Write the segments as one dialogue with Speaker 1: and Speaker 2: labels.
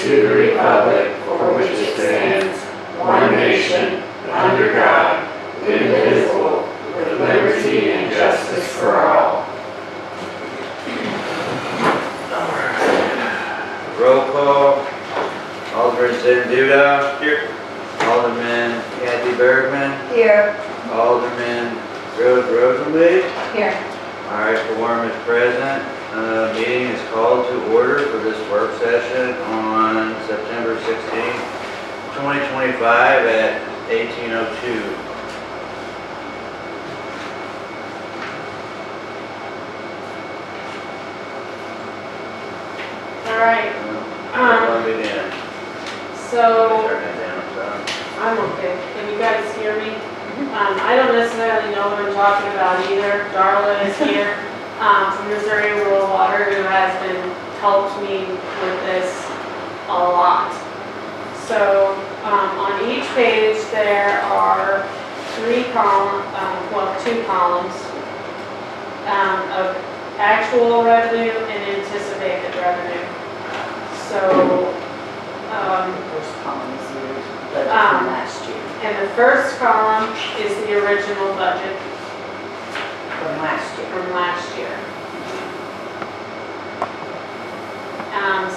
Speaker 1: to the republic for which it stands, one nation, under God, indivisible, with liberty and justice for all.
Speaker 2: Roll call. Alderman Zen Duda. Here. Alderman Kathy Bergman.
Speaker 3: Here.
Speaker 2: Alderman Rose Rosenby.
Speaker 3: Here.
Speaker 2: All right, quorum is present. Meeting is called to order for this work session on September 16th, 2025 at 18:02.
Speaker 4: All right,
Speaker 2: Turn
Speaker 4: so
Speaker 2: it down, so.
Speaker 4: I'm okay. Can you guys hear me? I don't necessarily know what I'm talking about either. Darla is here from Missouri Rural Water, who has been helped me with this a lot. So on each page there are two columns of actual revenue and anticipated revenue. So
Speaker 3: First column is the budget from last year.
Speaker 4: and the first column is the original budget
Speaker 3: From last year.
Speaker 4: from last year.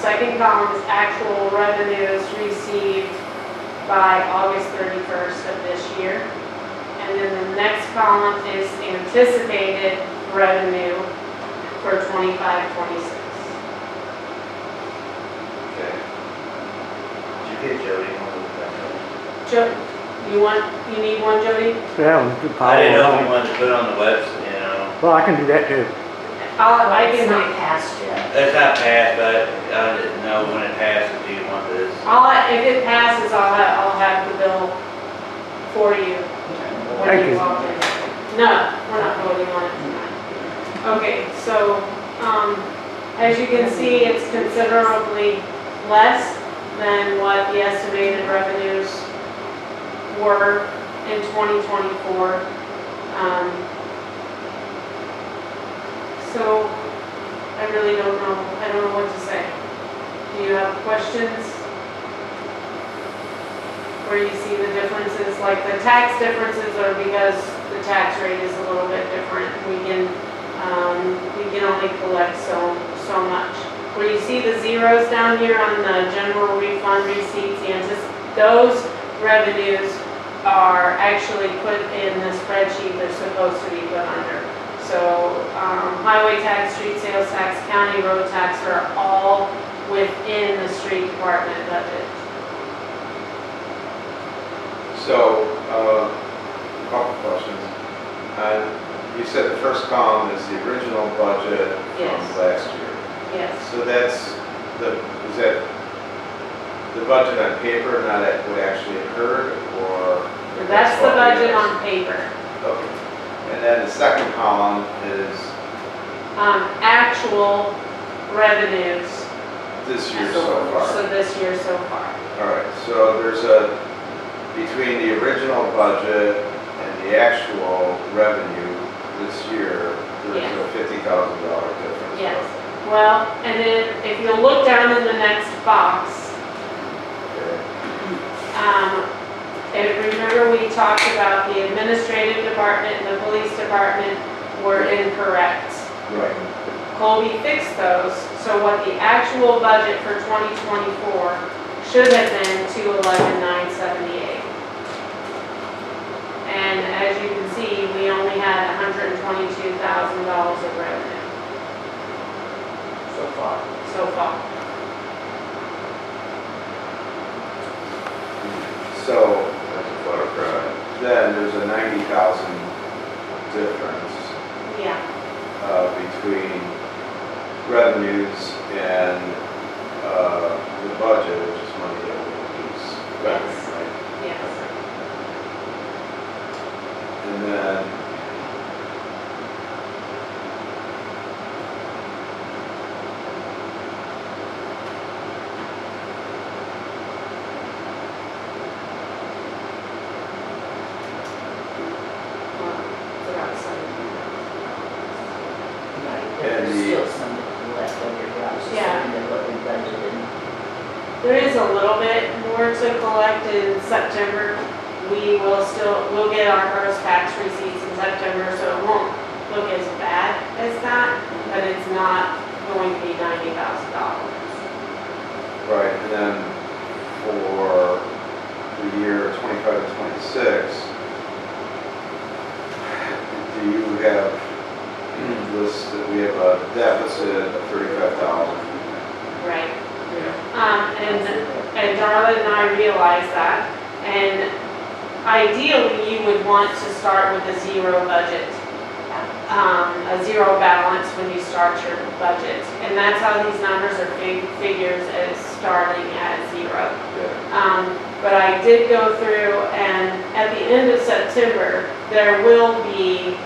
Speaker 4: Second column is actual revenues received by August 31st of this year. And then the next column is anticipated revenue for 25-26.
Speaker 2: Okay. Did you get Jody on
Speaker 4: You need one, Jody?
Speaker 1: Yeah, we could
Speaker 2: I didn't know if
Speaker 1: follow
Speaker 2: you
Speaker 1: along.
Speaker 2: wanted to put it on the website, you know.
Speaker 1: Well, I can do that too.
Speaker 4: I
Speaker 3: It's
Speaker 4: can,
Speaker 3: not passed yet.
Speaker 2: It's not passed, but I didn't know when it passes, do you want this?
Speaker 4: if it passes, I'll have the bill for you when
Speaker 1: Thank
Speaker 4: you
Speaker 1: you.
Speaker 4: walk in. No, we're not voting on it tonight. Okay, so, as you can see, it's considerably less than what the estimated revenues were in 2024. So I really don't know. I don't know what to say. Do you have questions? Where you see the differences, like the tax differences are because the tax rate is a little bit different. We can only collect so much. Where you see the zeros down here on the general refund receipts, those revenues are actually put in the spreadsheet they're supposed to be put under. So highway tax, street sales tax, county road tax are all within the street department budget.
Speaker 5: So, a couple questions. You said the first column is the original budget
Speaker 4: Yes.
Speaker 5: from last year.
Speaker 4: Yes,
Speaker 5: So is that the budget on paper, not at what actually occurred, or?
Speaker 4: that's the
Speaker 5: what we
Speaker 4: budget
Speaker 5: asked?
Speaker 4: on paper.
Speaker 5: Okay. And then the second column is
Speaker 4: Actual revenues.
Speaker 5: this year so
Speaker 4: So
Speaker 5: far.
Speaker 4: this year so far.
Speaker 5: All right, so between the original budget and the actual revenue this year, there's
Speaker 4: Yeah.
Speaker 5: a $50,000 difference.
Speaker 4: Yes. Well, and then if you look down in the next box,
Speaker 5: Okay.
Speaker 4: remember we talked about the administrative department and the police department were incorrect.
Speaker 5: Right.
Speaker 4: Colby fixed those, so what the actual budget for 2024 should have been $211,978. And as you can see, we only had $122,000 of revenue
Speaker 3: So far.
Speaker 4: so far.
Speaker 5: So
Speaker 2: That's a far cry.
Speaker 5: then there's a 90,000 difference
Speaker 4: Yeah,
Speaker 5: between revenues and the budget, which is money that we use.
Speaker 4: Yes.
Speaker 5: Right?
Speaker 4: yes.
Speaker 5: And then
Speaker 4: It's about 17,000.
Speaker 5: And
Speaker 3: There's
Speaker 5: the-
Speaker 3: still some left over here. I was just
Speaker 4: Yeah.
Speaker 3: saying that
Speaker 4: There is a little bit more to collect in September. We'll get our gross tax receipts in September, so it won't look as bad as that, but it's not going to be $90,000.
Speaker 5: Right, and then for the year 25 to 26, do you have listed, we have a deficit of 35,000?
Speaker 4: Right. And Darla and I realize that, and ideally, you would want to start with a zero budget, a zero balance when you start your budget. And that's how these numbers are figures as starting at zero. But I did go through, and at the end of September, there will be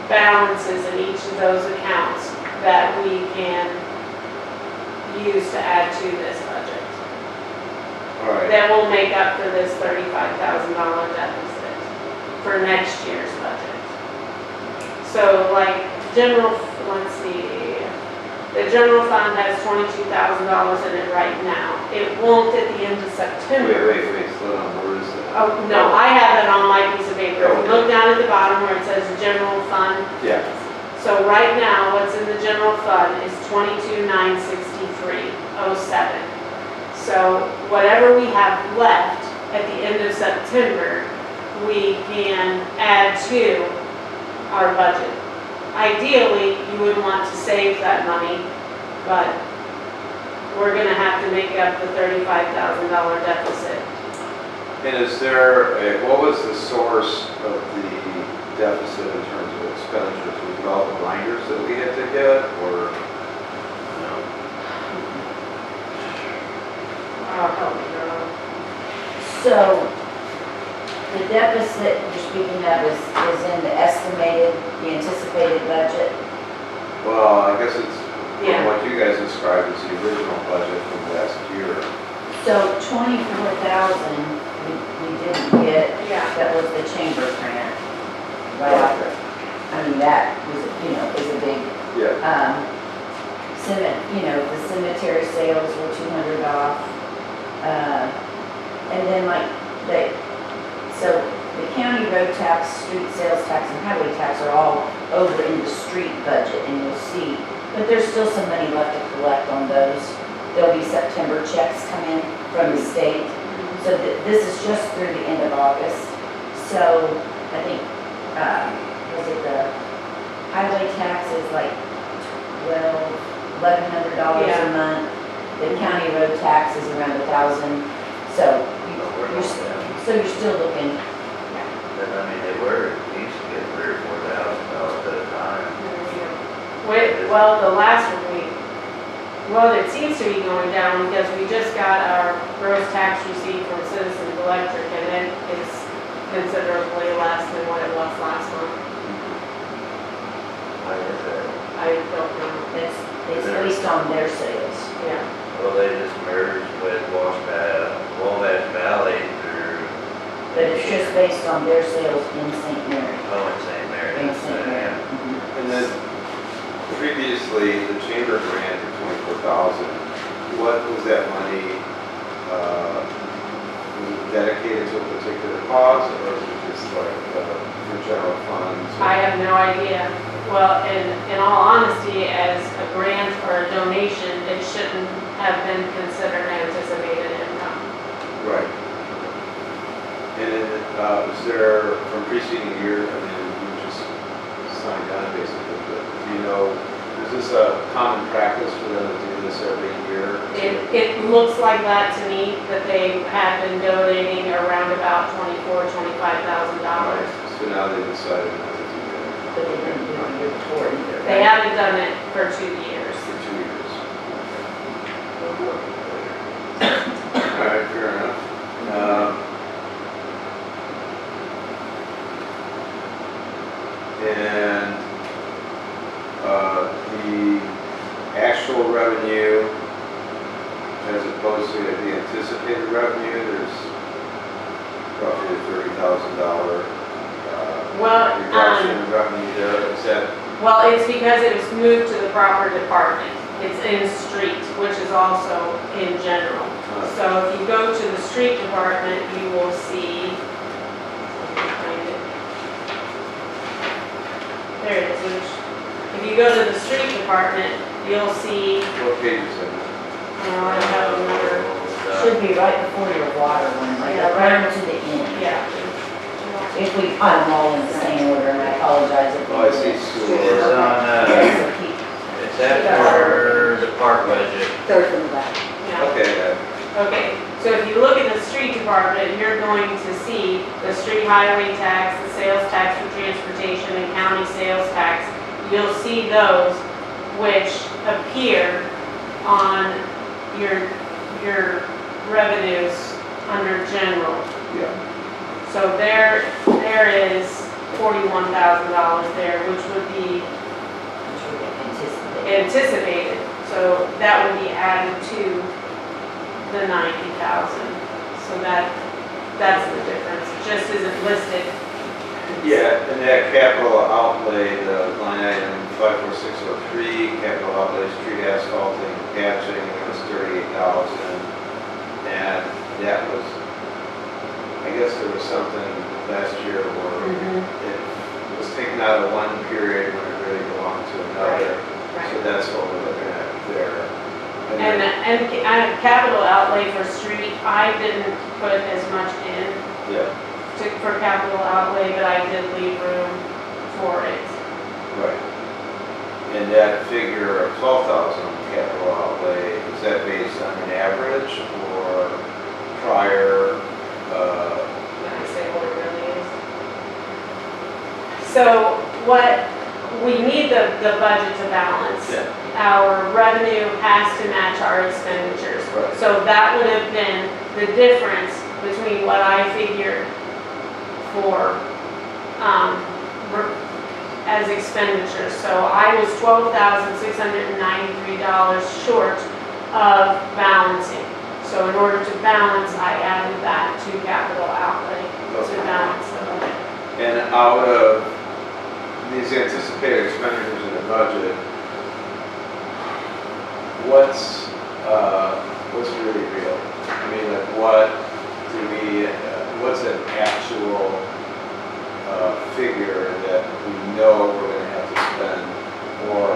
Speaker 4: balances in each of those accounts that we can use to add to this budget.
Speaker 5: All right.
Speaker 4: That will make up for this $35,000 deficit for next year's budget. So like let's see, the general fund has $22,000 in it right now. It won't at the end of September.
Speaker 5: Wait, slow down, where is that?
Speaker 4: Oh, no, I have it on my piece of paper. If you look down at the bottom where it says general fund.
Speaker 5: Yeah.
Speaker 4: So right now, what's in the general fund is $22,963.07. So whatever we have left at the end of September, we can add to our budget. Ideally, you would want to save that money, but we're gonna have to make up the $35,000 deficit.
Speaker 5: And is there, what was the source of the deficit in terms of expenditures? Was it all the grinders that we had to get, or?
Speaker 4: Help me, Darla.
Speaker 3: So the deficit you're speaking of is in the anticipated budget?
Speaker 5: Well, I guess it's,
Speaker 4: Yeah.
Speaker 5: from what you guys described as the original budget from last year.
Speaker 3: So 24,000 we didn't get,
Speaker 4: Yeah.
Speaker 3: that was the chamber grant. Right, I mean, that was, is a big,
Speaker 5: Yeah.
Speaker 3: the cemetery sales were 200 off. And then so the county road tax, street sales tax, and highway tax are all over in the street budget, and you'll see, but there's still some money left to collect on those. There'll be September checks come in from the state. So this is just through the end of August. So I think, was it the highway tax is like $1,100
Speaker 4: Yeah.
Speaker 3: a month. The county road tax is around 1,000. So you're still looking.
Speaker 2: But I mean, they used to get $3,000 or $4,000 at a time.
Speaker 4: Well, the last week, it seems to be going down because we just got our gross tax receipt from Citizens Electric, and it is considerably less than what it was last month.
Speaker 2: Why is that?
Speaker 4: I don't know.
Speaker 3: It's based on their sales.
Speaker 4: Yeah.
Speaker 2: Well, they just merged with Wabash Valley through.
Speaker 3: But it's just based on their sales in St. Mary.
Speaker 2: Oh, in St. Mary.
Speaker 3: In St. Mary.
Speaker 5: And then previously, the chamber grant of 24,000, what was that money, was it dedicated to a particular cause, or was it just like for general funds?
Speaker 4: I have no idea. Well, in all honesty, as a grant or a donation, it shouldn't have been considered anticipated income.
Speaker 5: Right. And then, is there, from preceding year, I mean, you just signed on basically, but do you know, is this a common practice for them to do this every year?
Speaker 4: It looks like that to me, that they have been donating around about $25,000.
Speaker 5: Right, so now they decided not to do that.
Speaker 3: But they didn't do it the year before either.
Speaker 4: They haven't done it for 2 years.
Speaker 5: For 2 years. All right, fair enough. And the actual revenue, as opposed to the anticipated revenue, there's roughly a $30,000
Speaker 4: Well,
Speaker 5: reduction in revenue there. Is that,
Speaker 4: Well, it's because it was moved to the proper department. It's in street, which is also in general. So if you go to the street department, you will see, let me find it. There it is. If you go to the street department, you'll see,
Speaker 5: What page is it?
Speaker 4: I have another,
Speaker 3: Should be right before your water one, like
Speaker 4: Yeah,
Speaker 3: around to the end.
Speaker 4: yeah.
Speaker 3: If we, I'm all in the same order, and I apologize if we.
Speaker 5: Oh, I see
Speaker 2: It's
Speaker 5: sewer.
Speaker 2: on,
Speaker 3: So keep
Speaker 2: it's after the park budget.
Speaker 3: third from the back.
Speaker 4: Yeah.
Speaker 5: Okay,
Speaker 4: Okay, so if you look at the street department, you're going to see the street highway tax, the sales tax for transportation, and county sales tax. You'll see those which appear on your revenues under general.
Speaker 5: yeah.
Speaker 4: So there is $41,000 there, which would be
Speaker 3: Which we anticipated.
Speaker 4: anticipated. So that would be added to the 90,000. So that's the difference. It just isn't listed.
Speaker 5: Yeah, and that capital outlay, the line item 54603, capital outlay, street asphalting, patching, it was 38,000. And that was, I guess there was something last year where it was taken out of one period when it really belonged to another. So that's what we're looking at there.
Speaker 4: And capital outlay for street, I didn't put as much in
Speaker 5: Yeah,
Speaker 4: for capital outlay, but I did leave room for it.
Speaker 5: right. And that figure of 12,000 capital outlay, is that based on an average or prior,
Speaker 4: When I say what it really is. So what, we need the budget to balance.
Speaker 5: Yeah.
Speaker 4: Our revenue has to match our expenditures.
Speaker 5: Right.
Speaker 4: So that would have been the difference between what I figured for, as expenditures. So I was $12,693 short of balancing. So in order to balance, I added that to capital outlay to balance the budget.
Speaker 5: and out of these anticipated expenditures in the budget, what's really real? I mean, like what's an actual figure that we know we're gonna have to spend? Or,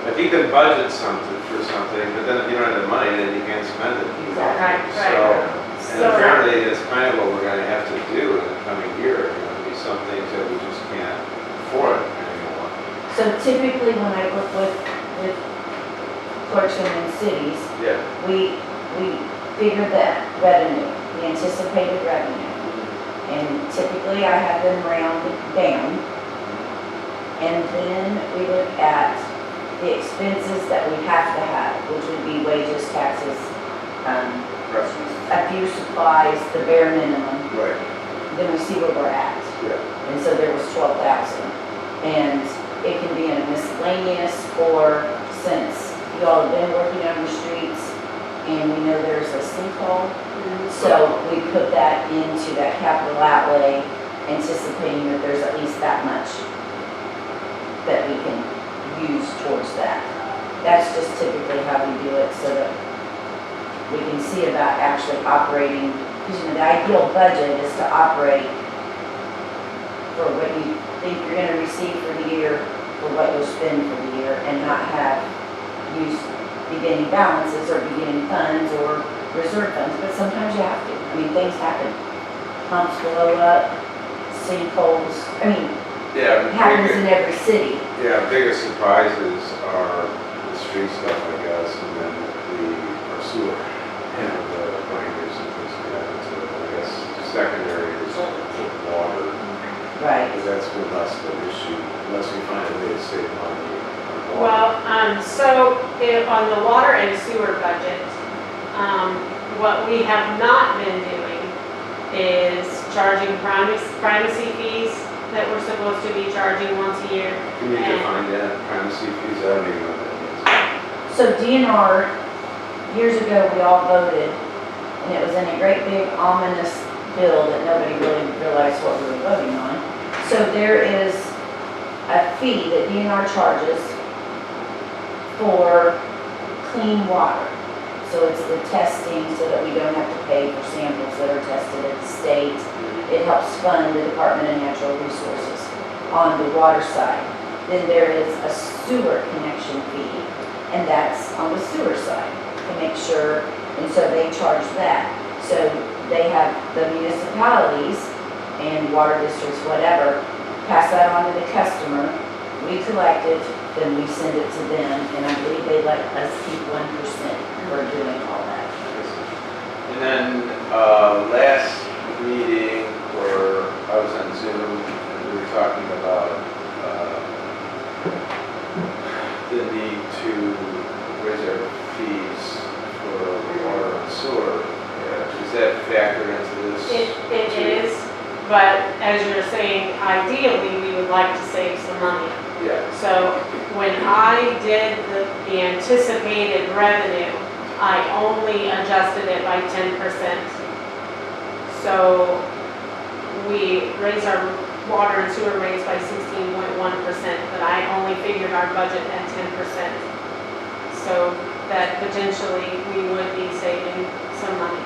Speaker 5: like you can budget something for something, but then if you don't have the money, then you can't spend it.
Speaker 4: Right,
Speaker 5: And
Speaker 4: So-
Speaker 5: apparently, that's kind of what we're gonna have to do in the coming year. There'll be some things that we just can't afford anymore.
Speaker 3: So typically, when I work with clerks in cities,
Speaker 5: Yeah.
Speaker 3: we figure that revenue, the anticipated revenue. And typically, I have them rounded down. And then we look at the expenses that we have to have, which would be wages, taxes, a few supplies, the bare minimum.
Speaker 5: Right,
Speaker 3: Then we see where we're at.
Speaker 5: yeah.
Speaker 3: And so there was 12,000. And it can be in miscellaneous, or since y'all have been working on the streets and we know there's a sinkhole, so we put that into that capital outlay, anticipating that there's at least that much that we can use towards that. That's just typically how we do it, so that we can see about actually operating, because the ideal budget is to operate for what you think you're gonna receive for the year, for what you'll spend for the year, and not have use beginning balances or beginning funds or reserve funds, but sometimes you have to. I mean, things happen. Pumps blow up, sinkholes, I mean,
Speaker 5: Yeah,
Speaker 3: it happens in every city.
Speaker 5: biggest surprises are the street stuff, I guess, and then our sewer and the binders and things like that. So I guess secondary is water,
Speaker 3: Right.
Speaker 5: because that's been less of an issue, unless we find a way to save money on water.
Speaker 4: Well, so on the water and sewer budget, what we have not been doing is charging primacy fees that we're supposed to be charging once a year.
Speaker 5: Can you define that, primacy fees? I don't even know what that
Speaker 3: So DNR, years ago, we all voted, and it was in a great big ominous bill that nobody really realized what we were voting on. So there is a fee that DNR charges for clean water. So it's the testing so that we don't have to pay for samples that are tested at the state. It helps fund the Department of Natural Resources on the water side. Then there is a sewer connection fee, and that's on the sewer side to make sure, and so they charge that. So they have the municipalities and water districts, whatever, pass that on to the customer. We collect it, then we send it to them, and I believe they let us keep 1% for doing all that.
Speaker 5: And then, last meeting, where I was on Zoom, and we were talking about, the need to raise our fees for water and sewer. Is that factored into this?
Speaker 4: It is, but as you're saying, ideally, we would like to save some money.
Speaker 5: Yeah.
Speaker 4: So when I did the anticipated revenue, I only adjusted it by 10%. So we raised our water and sewer rates by 16.1%, but I only figured our budget at 10%. So that potentially we would be saving some money.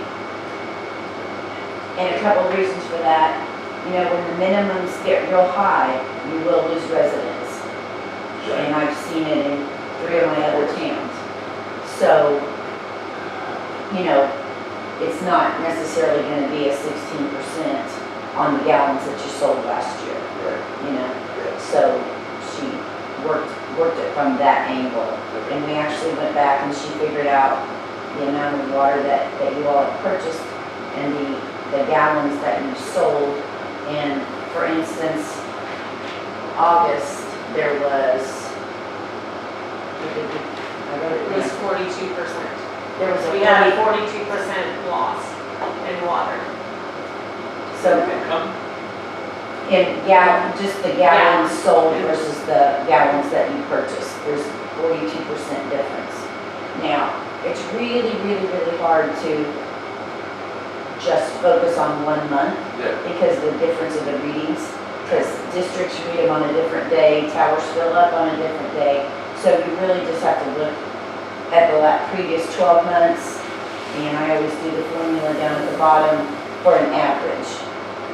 Speaker 3: And a couple of reasons for that, you know, when the minimums get real high, you will lose residents. And I've seen it in 3 of my other towns. So, you know, it's not necessarily gonna be a 16% on the gallons that you sold last year,
Speaker 5: Right.
Speaker 3: you know? So she worked it from that angle. And we actually went back and she figured out the amount of water that you all have purchased and the gallons that you sold. And for instance, August, there was, I wrote
Speaker 4: It
Speaker 3: it
Speaker 4: was
Speaker 3: down.
Speaker 4: 42%.
Speaker 3: There was a
Speaker 4: We had a 42% loss in water.
Speaker 3: So in just the gallons sold versus the gallons that you purchased, there's 42% difference. Now, it's really, really, really hard to just focus on 1 month
Speaker 5: Yeah.
Speaker 3: because of the difference of the readings. Because districts read them on a different day, towers fill up on a different day. So you really just have to look at the previous 12 months, and I always do the formula down at the bottom for an average.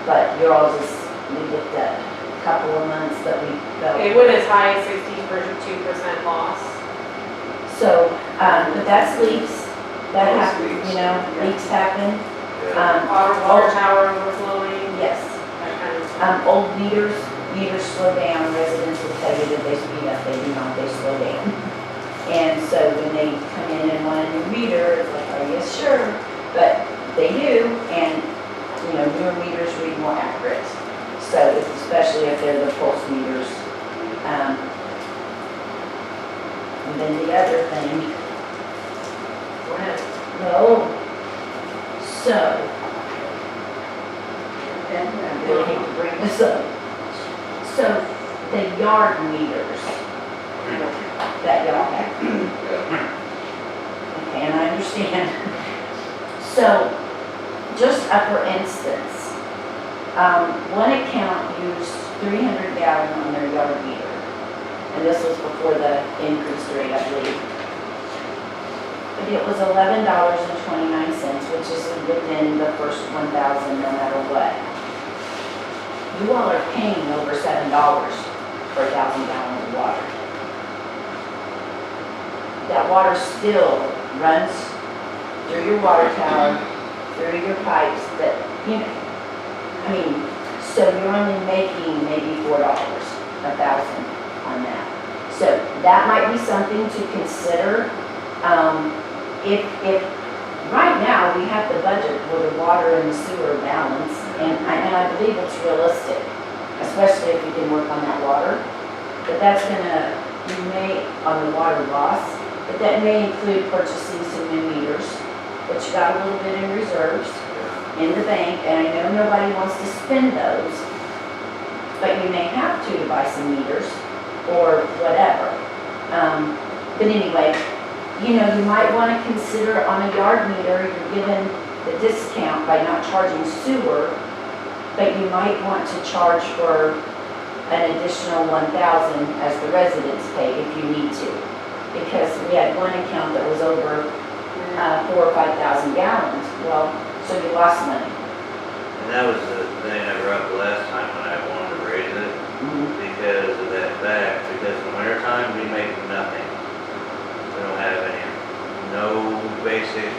Speaker 3: But you're all just, we looked at a couple of months that we felt.
Speaker 4: It went as high as 62% loss.
Speaker 3: So, but that's leaks, that
Speaker 5: That's
Speaker 3: happens,
Speaker 5: leaks.
Speaker 3: you know, leaks happen.
Speaker 4: Water tower overflowing,
Speaker 3: Yes,
Speaker 4: that kind of stuff.
Speaker 3: old meters slow down, residents will tell you that they speed up, they do not, they slow down. And so when they come in and want a new meter, it's like, oh, yes, sure, but they do, and, you know, newer meters read more accurate. So especially if they're the pulse meters. And then the other thing,
Speaker 4: Go ahead.
Speaker 3: so, and I really hate to bring this up. So the yard meters that y'all have, okay, and I understand. So, just for instance, one account used 300 gallon on their yard meter, and this was before the increased rate, I believe. But it was $11.29, which is within the first 1,000 no matter what. You all are paying over $7 for 1,000 gallons of water. That water still runs through your water tower, through your pipes that, you know, I mean, so you're only making maybe $4, 1,000 on that. So that might be something to consider. If right now we have the budget for the water and the sewer balance, and I believe it's realistic, especially if we can work on that water. But that's gonna, you may, on the water loss, but that may include purchasing some new meters, which you got a little bit in reserves in the bank, and I know nobody wants to spend those, but you may have to buy some meters or whatever. But anyway, you know, you might want to consider on a yard meter, you're given the discount by not charging sewer, but you might want to charge for an additional 1,000 as the residents pay if you need to. because we had one account that was over 4,000 or 5,000 gallons. Well, so you lost money.
Speaker 2: And that was the thing I brought up the last time when I wanted to raise it, because of that fact, because in the winter time, we make nothing. We don't have any, no basic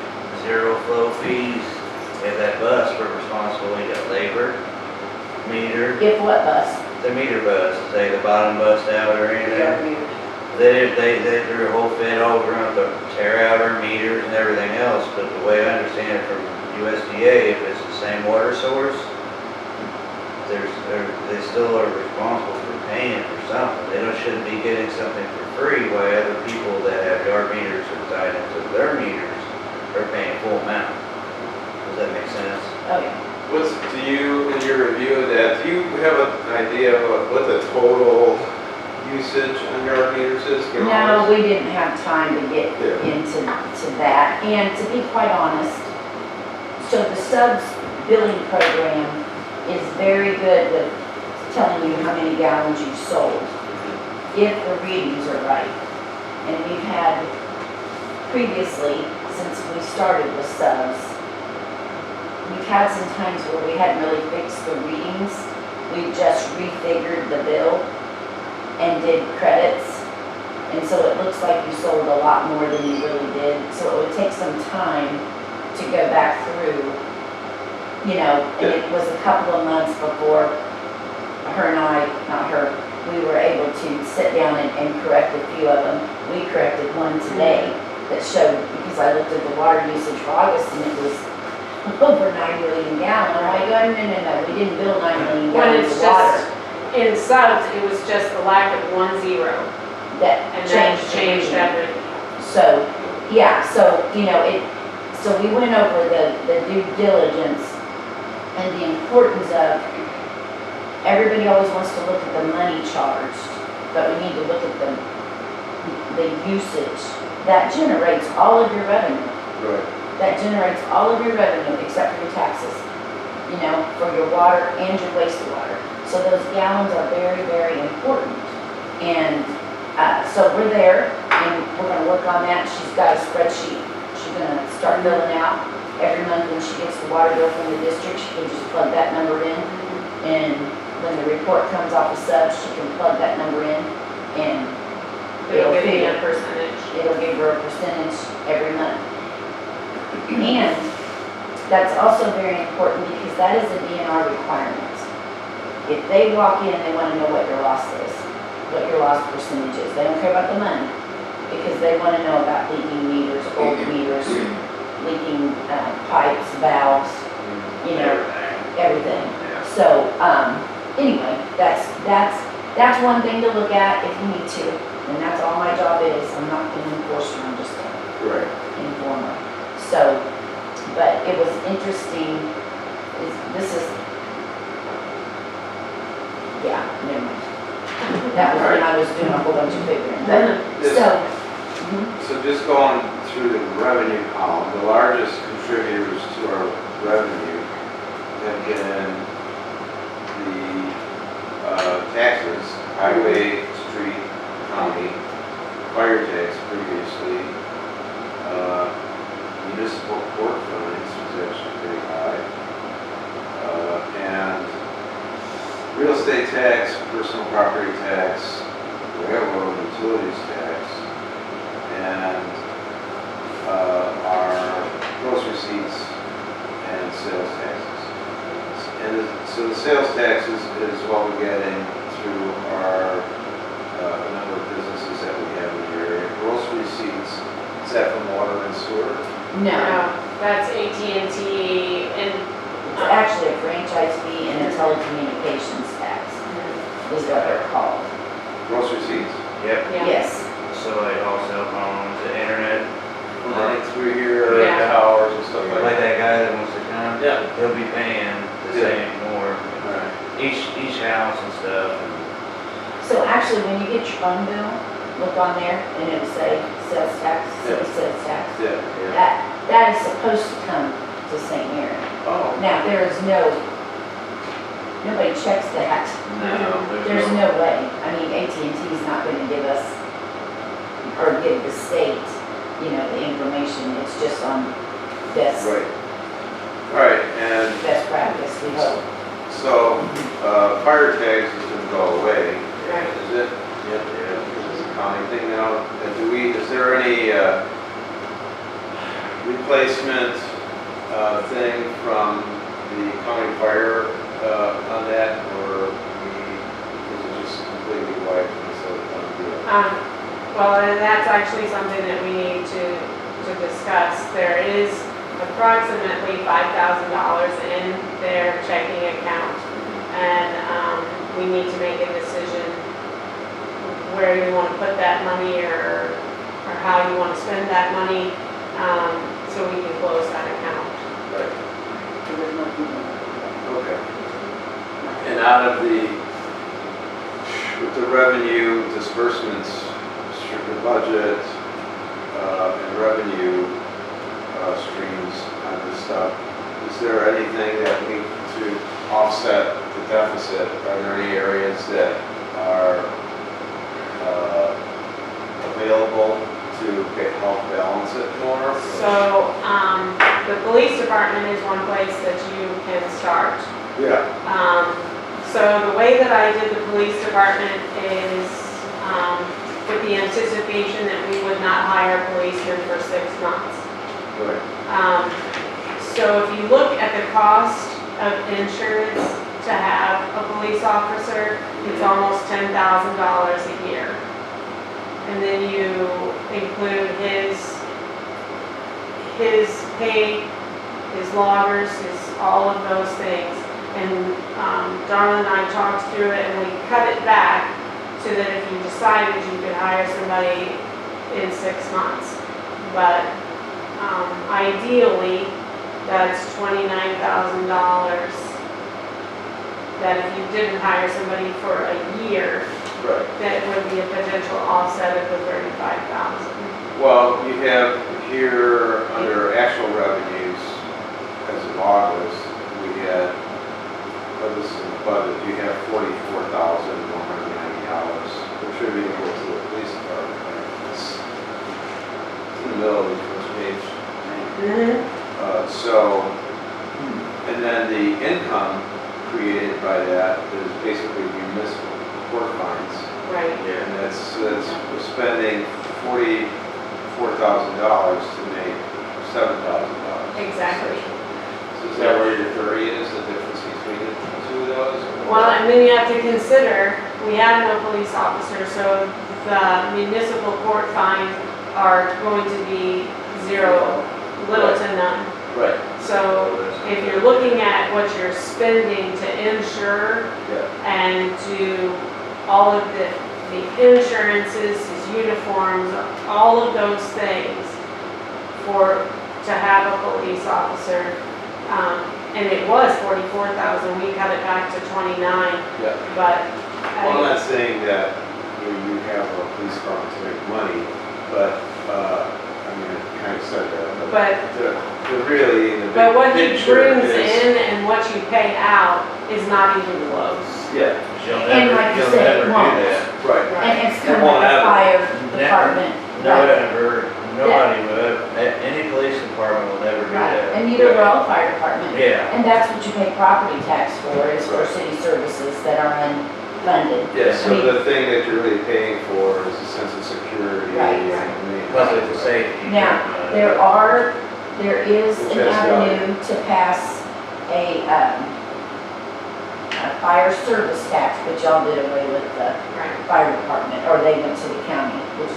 Speaker 2: zero flow fees. We have that bus, we're responsible, we got labor, meter,
Speaker 3: If what bus?
Speaker 2: the meter bus, say the bottom bust out or anything. They threw a whole fit over on to tear out our meters and everything else, but the way I understand it from USDA, if it's the same water source, they still are responsible for paying for something. They shouldn't be getting something for free while other people that have yard meters are tied into their meters are paying full amount. Does that make sense?
Speaker 3: Oh, yeah.
Speaker 5: Do you, in your review of that, do you have an idea of what the total usage on yard meters is?
Speaker 3: No, we didn't have time to get
Speaker 5: Yeah.
Speaker 3: into that. And to be quite honest, so the subs billing program is very good with telling you how many gallons you've sold, if the readings are right. And we've had previously, since we started with subs, we've had some times where we hadn't really fixed the readings. We just refigured the bill and did credits. And so it looks like you sold a lot more than you really did. So it would take some time to go back through, and it was a couple of months before her and I, not her, we were able to sit down and correct a few of them. We corrected one today that showed, because I looked at the water usage for August and it was over 9 million gallons. I'm like, oh, no, we didn't bill 9 million
Speaker 4: When
Speaker 3: gallons
Speaker 4: it's
Speaker 3: of water.
Speaker 4: just, in subs, it was just the lack of 1 0,
Speaker 3: That
Speaker 4: and that
Speaker 3: changed the
Speaker 4: changed
Speaker 3: reading.
Speaker 4: everything.
Speaker 3: So, yeah, so, so we went over the due diligence and the importance of, everybody always wants to look at the money charged, but we need to look at the usage. That generates all of your revenue.
Speaker 5: Right.
Speaker 3: That generates all of your revenue except for your taxes, for your water and your wastewater. So those gallons are very, very important. And so we're there and we're gonna work on that. She's got a spreadsheet. She's gonna start filling out every month when she gets the water bill from the district. She can just plug that number in. And when the report comes off the subs, she can plug that number in and
Speaker 4: It'll give me a
Speaker 3: figure-
Speaker 4: percentage.
Speaker 3: it'll give her a percentage every month. And that's also very important because that is a DNR requirement. If they walk in, they want to know what your loss is, what your loss percentage is. They don't care about the money because they want to know about leaking meters, old meters, leaking pipes, valves, everything.
Speaker 2: Yeah.
Speaker 3: So, anyway, that's one thing to look at if you need to. And that's all my job is. I'm not an enforcer, I'm just an
Speaker 5: Right.
Speaker 3: informer. So, but it was interesting, never mind. That was when I was doing a whole bunch of figuring, but,
Speaker 5: Yes.
Speaker 3: so,
Speaker 5: So just going through the revenue column, the largest contributors to our revenue have been the taxes, highway, street, county, fire tax previously, municipal court fines was actually pretty high, and real estate tax, personal property tax, railroad utilities tax, and our gross receipts and sales taxes. And so the sales taxes is what we're getting through our number of businesses that we have in the area. Gross receipts, is that from water and sewer?
Speaker 3: no.
Speaker 4: That's AT&T and.
Speaker 3: It's actually a franchise fee and a telecommunications tax is what they're called.
Speaker 5: Gross receipts?
Speaker 2: Yep.
Speaker 4: Yeah.
Speaker 3: Yes.
Speaker 2: So like all cell phones, the internet,
Speaker 5: Running through here,
Speaker 4: Yeah.
Speaker 5: hours and stuff like
Speaker 2: like
Speaker 5: that?
Speaker 2: that guy that wants to come,
Speaker 5: Yeah.
Speaker 2: he'll be paying the
Speaker 5: Yeah.
Speaker 2: same more.
Speaker 5: Alright.
Speaker 2: Each house and stuff.
Speaker 3: So actually, when you get your phone bill, look on there and it'll say sales tax, city sales tax.
Speaker 5: Yeah.
Speaker 3: That is supposed to come to St. Mary.
Speaker 5: Oh.
Speaker 3: Now, there is nobody checks that.
Speaker 2: No,
Speaker 3: There's no way. I mean, AT&T is not gonna give us or give the state, you know, the information. It's just on best,
Speaker 5: Right. All right, and
Speaker 3: best practice, we hope.
Speaker 5: so, fire tags is gonna go away,
Speaker 4: Right.
Speaker 5: is it?
Speaker 2: Yep.
Speaker 5: Because it's a county thing now. And is there any, replacement, thing from the county fire, on that? Or is it just completely wiped and so it's done deal?
Speaker 4: Well, and that's actually something that we need to discuss. There is approximately $5,000 in their checking account. And, we need to make a decision where you want to put that money or how you want to spend that money, so we can close that account.
Speaker 5: Right. Okay. And out of with the revenue disbursements, the budget, and revenue, streams on this stuff, is there anything that we to offset the deficit? Are there any areas that are, available to help balance it more?
Speaker 4: So, the police department is one place that you can start.
Speaker 5: Yeah.
Speaker 4: So the way that I did the police department is, with the anticipation that we would not hire policemen for 6 months.
Speaker 5: Right.
Speaker 4: So if you look at the cost of insurance to have a police officer, it's almost $10,000 a year. And then you include his pay, his loggers, all of those things. And Darla and I talked through it and we cut it back so that if you decided you could hire somebody in 6 months. But ideally, that's $29,000 that if you didn't hire somebody for a year,
Speaker 5: Right.
Speaker 4: that would be a potential offset of the $35,000.
Speaker 5: Well, you have here under actual revenues as of August, we had, this is in the budget, you have $44,190 attributable to the police department. It's in the middle of the first page. And then the income created by that is basically municipal court fines.
Speaker 4: Right.
Speaker 5: And that's, we're spending $44,000 to make $7,000.
Speaker 4: Exactly.
Speaker 5: So is that where your 30 is, the difference between the two of those?
Speaker 4: Well, and then you have to consider, we have no police officer, so the municipal court fines are going to be zero, little to none.
Speaker 5: Right.
Speaker 4: So if you're looking at what you're spending to insure
Speaker 5: Yeah.
Speaker 4: and to all of the insurances, his uniforms, all of those things to have a police officer, and it was 44,000, we cut it back to 29,
Speaker 5: Yeah.
Speaker 4: but.
Speaker 5: Well, I'm not saying that you have a police department to make money, but, I mean, I kind of said that.
Speaker 4: But
Speaker 5: really, the
Speaker 4: But what he
Speaker 5: picture
Speaker 4: brings
Speaker 5: is-
Speaker 4: in and what you pay out is not even close.
Speaker 5: Yeah,
Speaker 2: You'll
Speaker 3: And
Speaker 2: never,
Speaker 3: like you
Speaker 2: you'll
Speaker 3: said,
Speaker 2: never
Speaker 3: it
Speaker 2: do
Speaker 3: won't.
Speaker 2: that.
Speaker 5: right.
Speaker 3: And it's kind of
Speaker 5: Well,
Speaker 3: like a fire department.
Speaker 2: No, ever, nobody would, any police department will never do
Speaker 3: Right,
Speaker 2: that.
Speaker 3: and neither will all fire department.
Speaker 2: Yeah.
Speaker 3: And that's what you pay property tax for, is for
Speaker 5: Right.
Speaker 3: city services that are unfunded.
Speaker 5: Yeah,
Speaker 3: I
Speaker 5: so
Speaker 3: mean-
Speaker 5: the thing that you're really paying for is a sense of security.
Speaker 3: Right.
Speaker 5: and
Speaker 2: Plus it's a safety.
Speaker 3: Now, there is
Speaker 5: Which
Speaker 3: an
Speaker 5: has value.
Speaker 3: avenue to pass a fire service tax, but y'all did away with the
Speaker 4: Right.
Speaker 3: fire department, or they went to the county, which,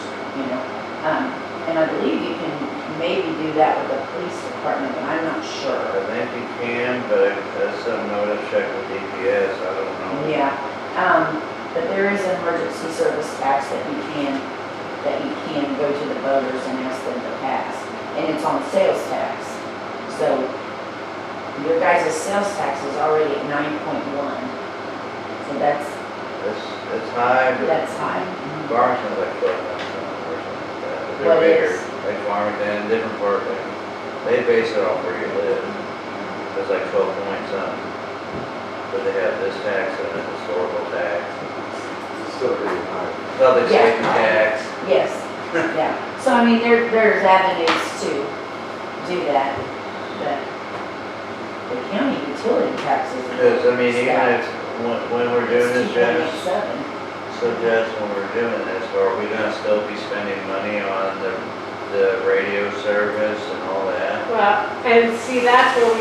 Speaker 3: and I believe you can maybe do that with the police department, but I'm not sure.
Speaker 2: I think you can, but that's something I would have checked with DPS, I don't know.
Speaker 3: Yeah, but there is an emergency service tax that you can go to the voters and ask them to pass, and it's on sales tax. So your guys' sales tax is already at 9.1, so that's
Speaker 2: high, but
Speaker 3: high.
Speaker 2: Farmington's like 12 points or something like that. But
Speaker 3: What
Speaker 2: they're bigger,
Speaker 3: is?
Speaker 2: like Farmington, different part, like, they base it off where you live. It's like 12 point something. But they have this tax and a historical tax.
Speaker 5: It's still pretty high.
Speaker 2: Public
Speaker 3: Yeah.
Speaker 2: safety tax,
Speaker 3: Yes, Yeah, so I mean, there's avenues to do that, but the county utility taxes.
Speaker 2: Because, I mean, even if, when we're doing this, Jess,
Speaker 3: 2.87.
Speaker 2: so Jess, when we're doing this, are we gonna still be spending money on the radio service and all that?
Speaker 4: Well, and see, that's where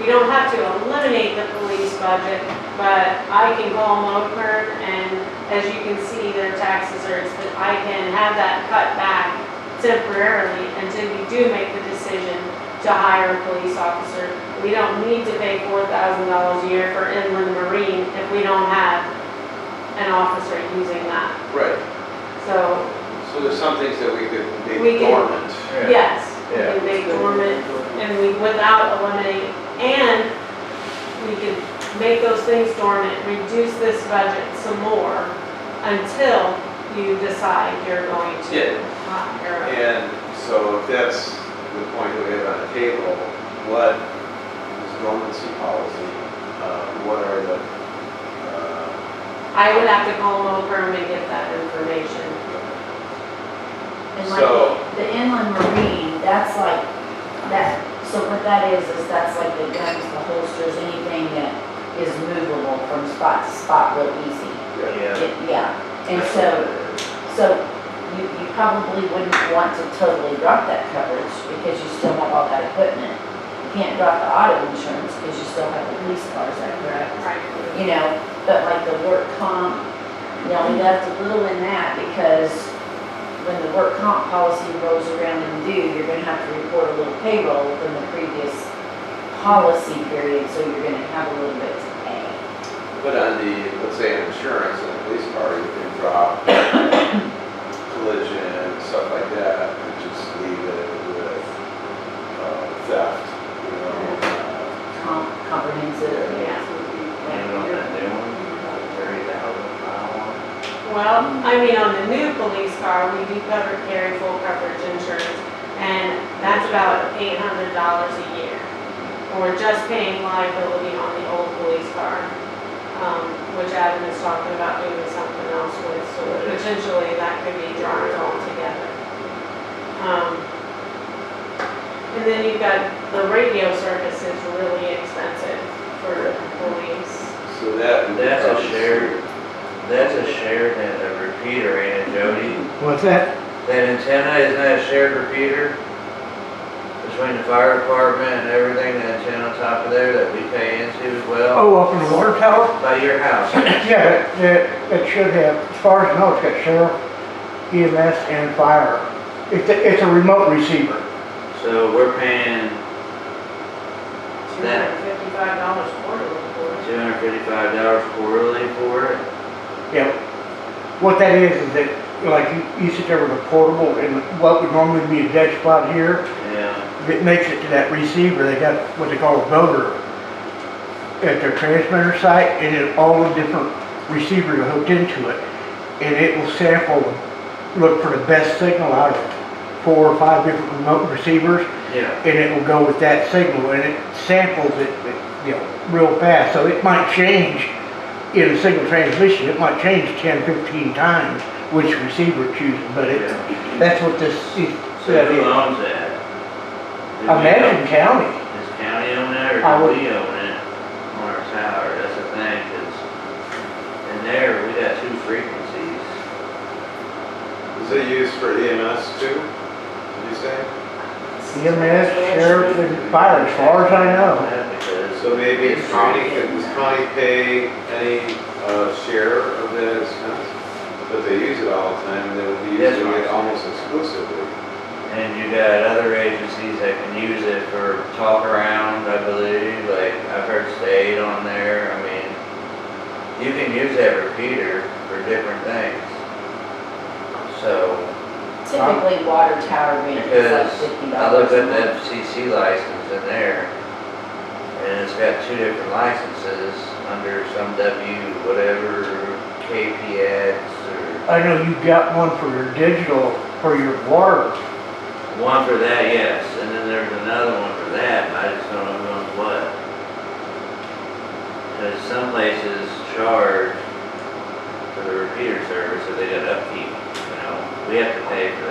Speaker 4: we don't have to eliminate the police budget, but I can call Moker, and as you can see, their taxes are, I can have that cut back temporarily until we do make the decision to hire a police officer. We don't need to pay $4,000 a year for inland marine if we don't have an officer using that.
Speaker 5: Right.
Speaker 4: So,
Speaker 5: So there's some things that we could
Speaker 4: We
Speaker 5: make
Speaker 4: can-
Speaker 5: dormant.
Speaker 4: yes, we
Speaker 2: Yeah.
Speaker 4: can make dormant, and we, without eliminating, and we can make those things dormant, reduce this budget some more until you decide you're going to.
Speaker 5: Yeah.
Speaker 4: hire a-
Speaker 5: And so if that's the point that we have on the table, what is dormancy policy? What are the,
Speaker 4: I would have to call Moker and get that information.
Speaker 3: And
Speaker 5: So-
Speaker 3: like the inland marine, that's like, that, so what that is that's like the guns, the holsters, anything that is movable from spot to spot real easy.
Speaker 2: Yeah.
Speaker 3: Yeah, and so you probably wouldn't want to totally drop that coverage because you still have all that equipment. You can't drop the auto insurance because you still have the police cars, is that correct?
Speaker 4: Right.
Speaker 3: You know, but like the work comp, you know, we left a little in that because when the work comp policy rolls around and due, you're gonna have to report a little payroll from the previous policy period, so you're gonna have a little bit to pay.
Speaker 5: but on the, let's say an insurance and a police car, you can drop collision, stuff like that, and just leave it with theft, you know?
Speaker 3: Comprehensive, yeah.
Speaker 2: And on that new one, 30,000 mile one.
Speaker 4: Well, I mean, on the new police car, we do carry full coverage insurance, and that's about $800 a year. And we're just paying liability on the old police car, which Adam is talking about doing something else with, so potentially that could be dropped altogether. And then you've got, the radio service is really expensive for police.
Speaker 5: So that.
Speaker 2: That's a shared and a repeater, ain't it, Jody?
Speaker 6: What's that?
Speaker 2: That antenna, isn't that a shared repeater? Between the fire department and everything, the antenna on top of there that we pay into as well?
Speaker 6: Oh, up in the water tower?
Speaker 2: By your house?
Speaker 6: Yeah, it should have, as far as I know, it's got sheriff, EMS, and fire. It's a remote receiver.
Speaker 2: So we're paying
Speaker 4: $255 quarterly for it.
Speaker 2: $255 quarterly for it?
Speaker 6: Yeah. What that is that, like, you sit there with a portable, and what would normally be a dead spot here,
Speaker 2: Yeah.
Speaker 6: it makes it to that receiver. They got what they call a voter at their transmitter site, and all the different receivers are hooked into it, and it will sample, look for the best signal out of 4 or 5 different remote receivers,
Speaker 2: Yeah.
Speaker 6: and it will go with that signal, and it samples it, you know, real fast. So it might change in a signal transmission. It might change 10, 15 times which receiver it chooses, but that's what this is.
Speaker 2: So who owns that? Do we
Speaker 6: Imagine
Speaker 2: own-
Speaker 6: County.
Speaker 2: Does county own that,
Speaker 6: I
Speaker 2: or do
Speaker 6: would-
Speaker 2: we own it on our tower? That's the thing, 'cause in there, we got 2 frequencies.
Speaker 5: Is it used for EMS too, did you say?
Speaker 6: EMS, sheriff, and fire, as far as I know.
Speaker 2: Because
Speaker 5: So maybe county, does county pay any share of that expense? But they use it all the time, and they will be
Speaker 2: That's
Speaker 5: using
Speaker 2: right.
Speaker 5: it almost exclusively.
Speaker 2: And you got other agencies that can use it for talk around, I believe, like I've heard State on there. I mean, you can use that repeater for different things. So,
Speaker 3: Typically, water tower rent is like
Speaker 2: because
Speaker 3: $50.
Speaker 2: I looked
Speaker 3: a
Speaker 2: at the
Speaker 3: month.
Speaker 2: FCC license in there, and it's got 2 different licenses under some W, whatever, KPX, or
Speaker 6: I know you got one for your digital, for your water.
Speaker 2: one for that, yes, and then there's another one for that, but I just don't know who owns what. Because some places charge for the repeater service, so they got upkeep, you know, we have to pay for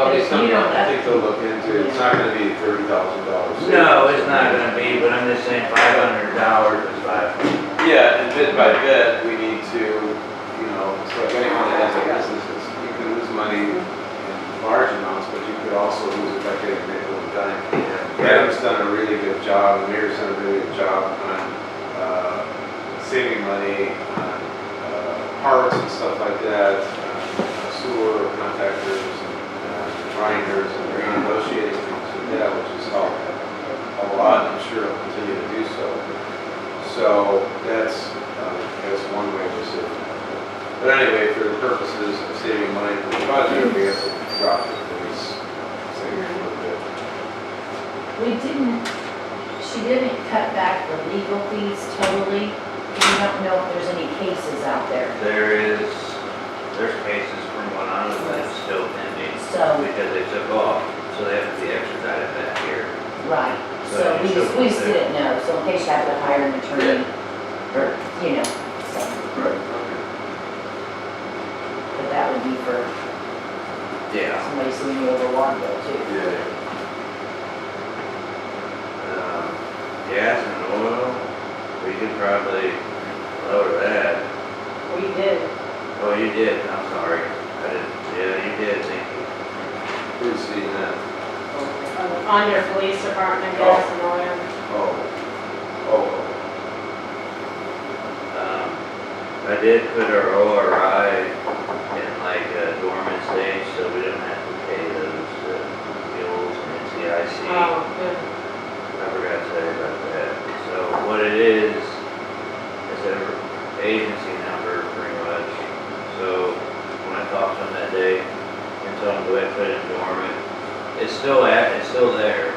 Speaker 5: Probably something
Speaker 3: You don't
Speaker 5: I think they'll look into. It's not gonna be $30,000.
Speaker 2: No, it's not gonna be, but I'm just saying $500 is $500.
Speaker 5: Yeah, and bit by bit, we need to, you know, it's like anyone that has a business, you can lose money in large amounts, but you could also lose it by getting nickel and dime. Adam's done a really good job, the mayor's done a really good job on saving money on parts and stuff like that, sewer contactors and grinders, and renegotiating things with that, which has helped a lot, I'm sure it'll continue to do so. So that's one way to save money. But anyway, for the purposes of saving money for the budget, we have to drop the police thing a little bit.
Speaker 3: She didn't cut back the legal fees totally. We don't know if there's any cases out there.
Speaker 2: There's cases from when I was in still pending,
Speaker 3: So,
Speaker 2: because they took off, so they have to be extradited back here.
Speaker 3: right, so we just didn't know, so in case you have to hire an attorney, or, you know, so,
Speaker 5: Right.
Speaker 3: but that would be for
Speaker 2: Yeah.
Speaker 3: somebody suing you over water bill too.
Speaker 5: Yeah.
Speaker 2: Gas and oil, we could probably lower that.
Speaker 4: We did.
Speaker 2: Oh, you did, I'm sorry. I didn't, yeah, you did, thank you.
Speaker 5: Who's seen that?
Speaker 4: On your police department, gas and oil.
Speaker 5: Oh. Oh.
Speaker 2: I did put our ORI in like a dormant stage, so we don't have to pay those bills and NCIC.
Speaker 4: Oh, good.
Speaker 2: I forgot to tell you about that. So what it is an agency number pretty much. So when I talked to him that day and told him to go ahead and put it in dormant, it's still there.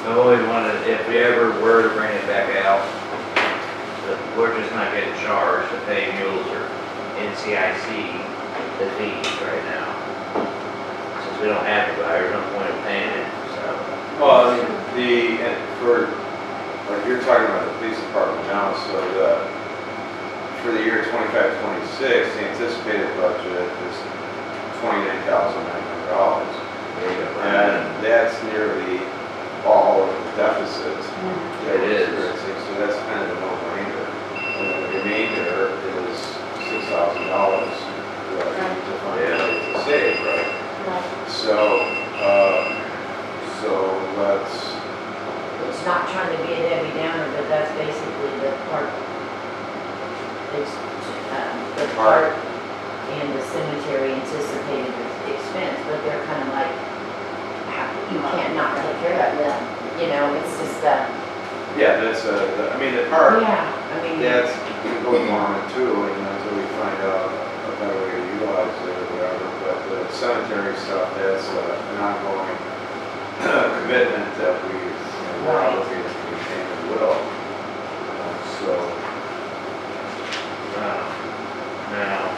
Speaker 2: I always wanted, if we ever were to bring it back out, that we're just not getting charged to pay mules or NCIC the fees right now. Since we don't have anybody, there's no point in paying it, so.
Speaker 5: Well, like you're talking about the police department now, so for the year 25-26, the anticipated budget is $29,900. And that's nearly all of the deficit. that
Speaker 2: It
Speaker 5: we're
Speaker 2: is.
Speaker 5: experiencing, so that's kind of a no-brainer. And then the remainder is $6,000 to find a way to save, right? So let's,
Speaker 3: It's not trying to be a Debbie Downer, but that's basically the part, it's, the part and the cemetery anticipated expense, but they're kind of like, you can't not take care of them, you know, it's just,
Speaker 5: yeah, that's, I mean, the park,
Speaker 3: yeah, I mean.
Speaker 5: that's gonna go dormant too, and until we find out a better way to utilize it or whatever, but the cemetery stuff, that's an ongoing commitment that we're obligated to maintain and will. So,
Speaker 2: Now,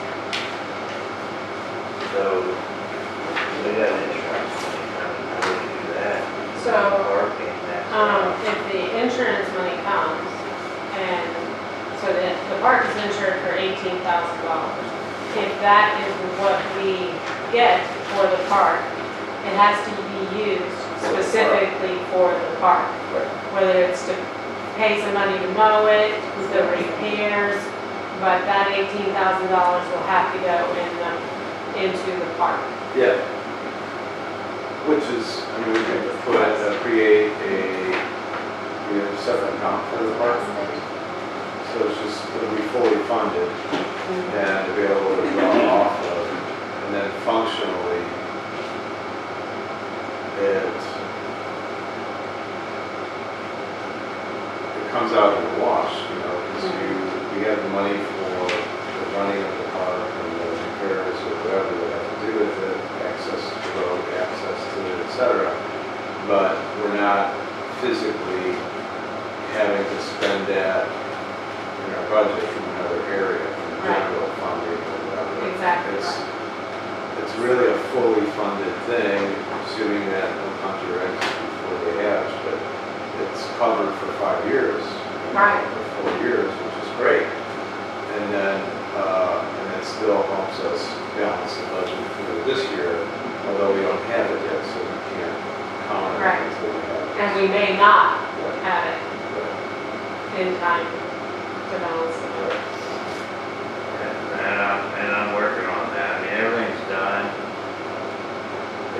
Speaker 2: so we got insurance, how do we do that?
Speaker 4: So,
Speaker 2: Parking, that's.
Speaker 4: if the insurance money comes, and so the park is insured for $18,000. If that is what we get for the park, it has to be used specifically for the park.
Speaker 5: right.
Speaker 4: Whether it's to pay some money to mow it, the repairs, but that $18,000 will have to go into the park.
Speaker 5: Yeah. Which is, I mean, we can create we have a separate account for the park. So it's just, it'll be fully funded and available to draw off of. And then functionally, it comes out in the wash, you know, because we have the money for the running of the park and the repairs or whatever we have to do with it, access to the road, access to it, et cetera. But we're not physically having to spend that in our budget from another area, from general funding or whatever.
Speaker 4: Exactly.
Speaker 5: It's really a fully funded thing, assuming that no contracts before they hatch, but it's covered for 5 years.
Speaker 4: Right.
Speaker 5: For 4 years, which is great. And then still helps us balance the budget for this year although we don't have it yet, so we can't count on it
Speaker 4: Right.
Speaker 5: until we have it.
Speaker 4: And we may not
Speaker 5: Yeah.
Speaker 4: have it in time to balance the budget.
Speaker 2: And I'm working on that. I mean, everything's done.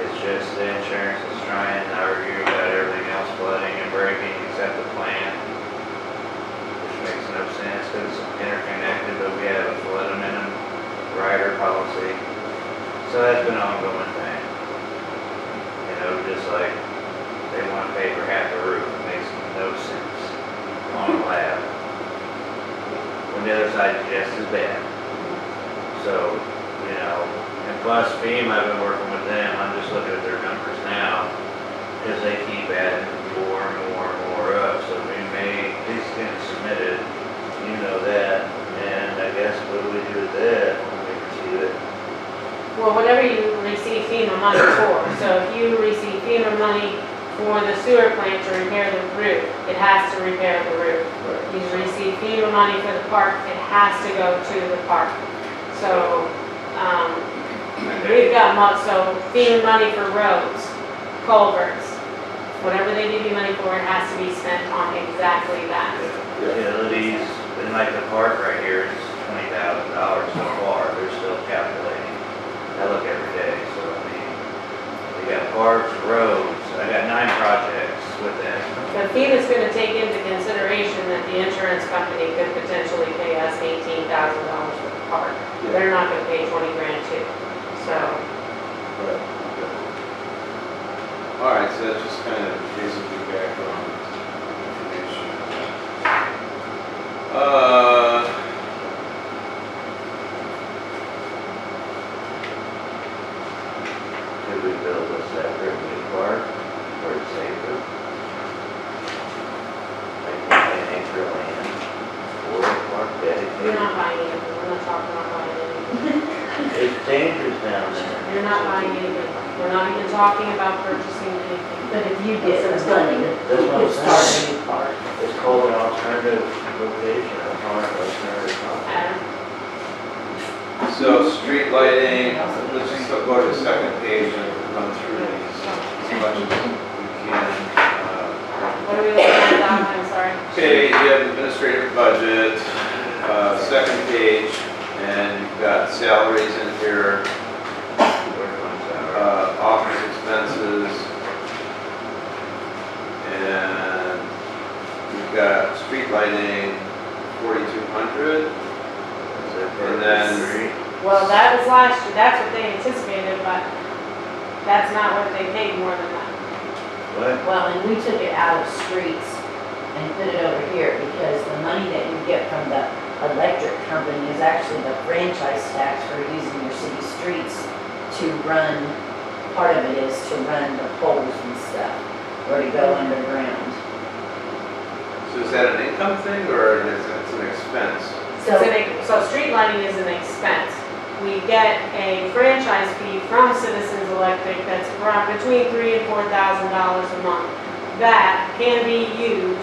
Speaker 2: It's just the insurance is trying to argue about everything else flooding and breaking except the plant, which makes no sense because it's interconnected, but we have a flood minimum rider policy. So that's been an ongoing thing. You know, just like they want to pay for half the roof. It makes no sense on a lab. When the other side is just as bad. So, you know, and plus FEMA, I've been working with them, I'm just looking at their numbers now, because they keep adding more and more and more up, so we may, these get submitted, you know that, and I guess what do we do with that when we receive it?
Speaker 4: Well, whatever you receive FEMA money for, so if you receive FEMA money for the sewer plant to repair the roof, it has to repair the roof. You receive FEMA money for the park, it has to go to the park. So, we've got so FEMA money for roads, culverts, whatever they give you money for, it has to be spent on exactly that.
Speaker 2: Utilities, and like the park right here is $20,000 so far, they're still calculating. I look every day, so I mean, we got parks, roads, I got 9 projects with them.
Speaker 4: But FEMA's gonna take into consideration that the insurance company could potentially pay us $18,000 for the park. They're not gonna pay 20 grand too, so.
Speaker 5: Right, okay. All right, so that's just kind of basically background information.
Speaker 2: Could we build a separate new park for the safer? Like buy an acre of land for a park
Speaker 4: We're
Speaker 2: dedicated?
Speaker 4: not buying anything, we're not talking about buying anything.
Speaker 2: It's dangerous down there.
Speaker 4: You're not buying anything, we're not even talking about purchasing anything.
Speaker 3: But if you get the money, you
Speaker 2: That's what I'm
Speaker 3: could start a
Speaker 2: saying.
Speaker 3: new park.
Speaker 2: It's called an alternative location, a farm alternative.
Speaker 4: Adam?
Speaker 5: So street lighting, let's just go to the second page and run through these as much as we can.
Speaker 4: What are we looking at now? I'm sorry.
Speaker 5: Okay, you have administrative budget, second page, and you've got salaries in here, office expenses, and you've got street lighting, 4,200. And then-
Speaker 4: Well, that was last year, that's what they anticipated, but that's not what they paid more than that.
Speaker 2: What?
Speaker 3: Well, and we took it out of streets and put it over here because the money that you get from the electric company is actually the franchise tax for using your city streets to run, part of it is to run the poles and stuff, or to go underground.
Speaker 5: So is that an income thing or is it an expense?
Speaker 4: So street lighting is an expense. We get a franchise fee from Citizens Electric that's around between $3,000 and $4,000 a month. That can be used,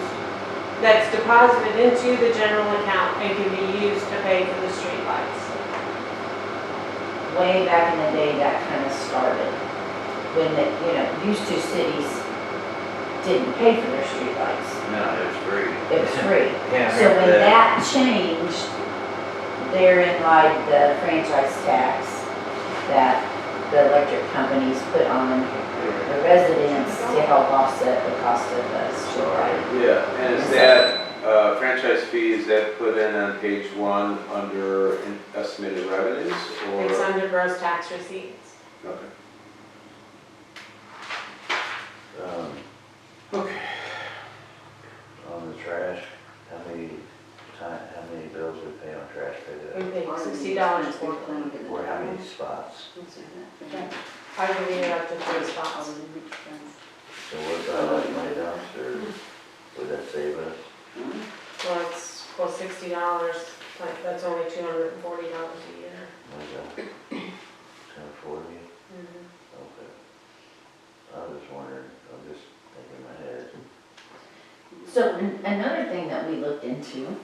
Speaker 4: that's deposited into the general account and can be used to pay for the street lights.
Speaker 3: Way back in the day, that kind of started. When the, used to cities didn't pay for their streetlights.
Speaker 2: No, it was free.
Speaker 3: It was free.
Speaker 2: Yeah, I
Speaker 3: So
Speaker 2: heard
Speaker 3: when
Speaker 2: that.
Speaker 3: that changed, therein lied the franchise tax that the electric companies put on the residents to help offset the cost of the streetlight.
Speaker 5: Yeah, and is that franchise fee, is that put in on page 1 under estimated revenues or?
Speaker 4: It's under gross tax receipts.
Speaker 5: Okay.
Speaker 2: Okay. On the trash, how many bills we pay on trash pay
Speaker 4: We pay $60 for it.
Speaker 2: that? Or how many spots?
Speaker 4: I can leave it up to 3 spots.
Speaker 2: So what about like my dumpster, would that save us?
Speaker 4: Well, $60, like, that's only $240 a year.
Speaker 2: Like, 1040?
Speaker 4: Mhm.
Speaker 2: Okay. I was just wondering, I'm just thinking in my head.
Speaker 3: So another thing that we looked into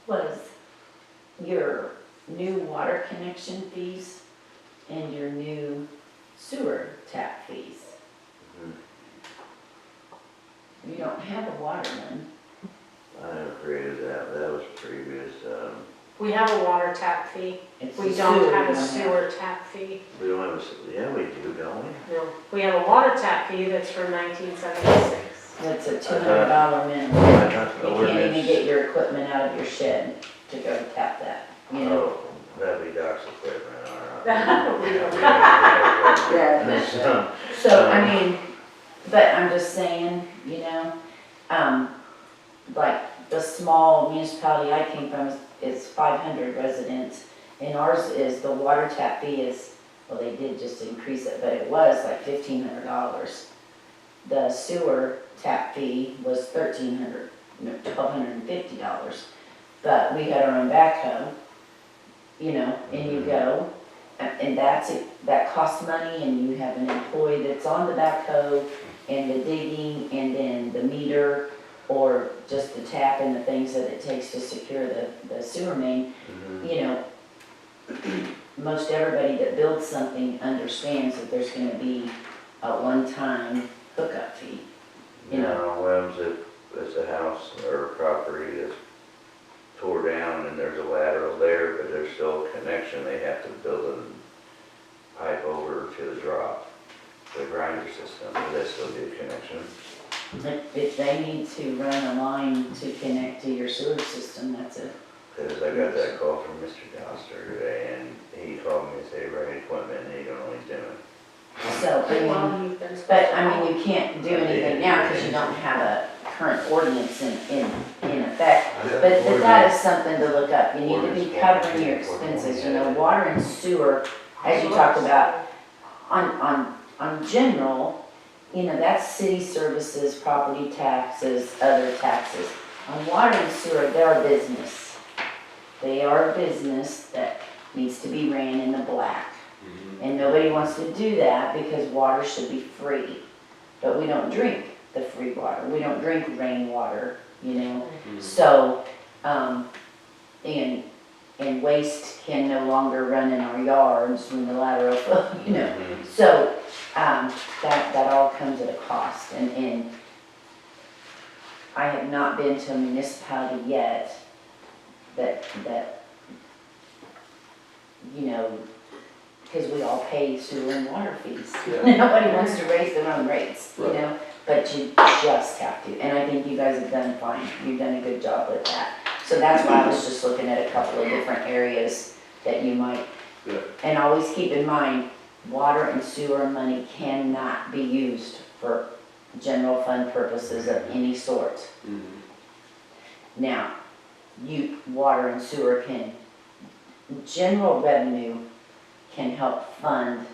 Speaker 3: was your new water connection fees and your new sewer tap fees. You don't have a water one.
Speaker 2: I never created that, that was previous,
Speaker 4: We have a water tap fee.
Speaker 3: It's
Speaker 4: We
Speaker 3: the
Speaker 4: don't
Speaker 3: sewer
Speaker 4: have a
Speaker 3: one.
Speaker 4: sewer tap fee.
Speaker 2: we don't have a, yeah, we do, don't we?
Speaker 4: No. We have a water tap fee that's from 1976.
Speaker 3: That's a $200 minimum.
Speaker 2: I thought the
Speaker 3: You can't even
Speaker 2: ordinance-
Speaker 3: get your equipment out of your shed to go tap that, you know?
Speaker 2: Oh, that'd be Doc's equipment, all right.
Speaker 3: Yeah. So, I mean, but I'm just saying, you know, like the small municipality I came from is 500 residents, and ours is, the water tap fee is, well, they did just increase it, but it was like $1,500. The sewer tap fee was $1,300, no, $1,250. But we had our own backhoe, you know, and you go, and that's it, that costs money, and you have an employee that's on the backhoe, and the digging, and then the meter, or just the tap and the things that it takes to secure the sewer main. You know, most everybody that builds something understands that there's gonna be a one-time hookup fee. You know,
Speaker 2: No, it's a house or a property that's tore down and there's a lateral there, but there's still a connection, they have to build a pipe over to the drop, the grinder system, but that's still be a connection.
Speaker 3: if they need to run a line to connect to your sewer system, that's a,
Speaker 2: Because I got that call from Mr. Doster today, and he called me and said, right equipment, and he don't know what he's doing.
Speaker 3: so, I mean,
Speaker 4: Well, you've been supposed
Speaker 3: but
Speaker 4: to
Speaker 3: I
Speaker 4: call.
Speaker 3: mean, you can't do anything now because you don't have a current ordinance in effect. But that is something to look up. You need to be covering your expenses, you know, water and sewer, as you talked about, on general, you know, that's city services, property taxes, other taxes. On water and sewer, they're a business. They are a business that needs to be ran in the black. And nobody wants to do that because water should be free. But we don't drink the free water. We don't drink rainwater, you know? So, and waste can no longer run in our yards when the lateral flow, you know? So, that all comes at a cost, and I have not been to a municipality yet that, you know, because we all pay sewer and water fees. Nobody wants to raise their own rates, you know, but you just have to, and I think you guys have done fine, you've done a good job with that. So that's why I was just looking at a couple of different areas that you might, and always keep in mind, water and sewer money cannot be used for general fund purposes of any sort. Now, water and sewer general revenue can help fund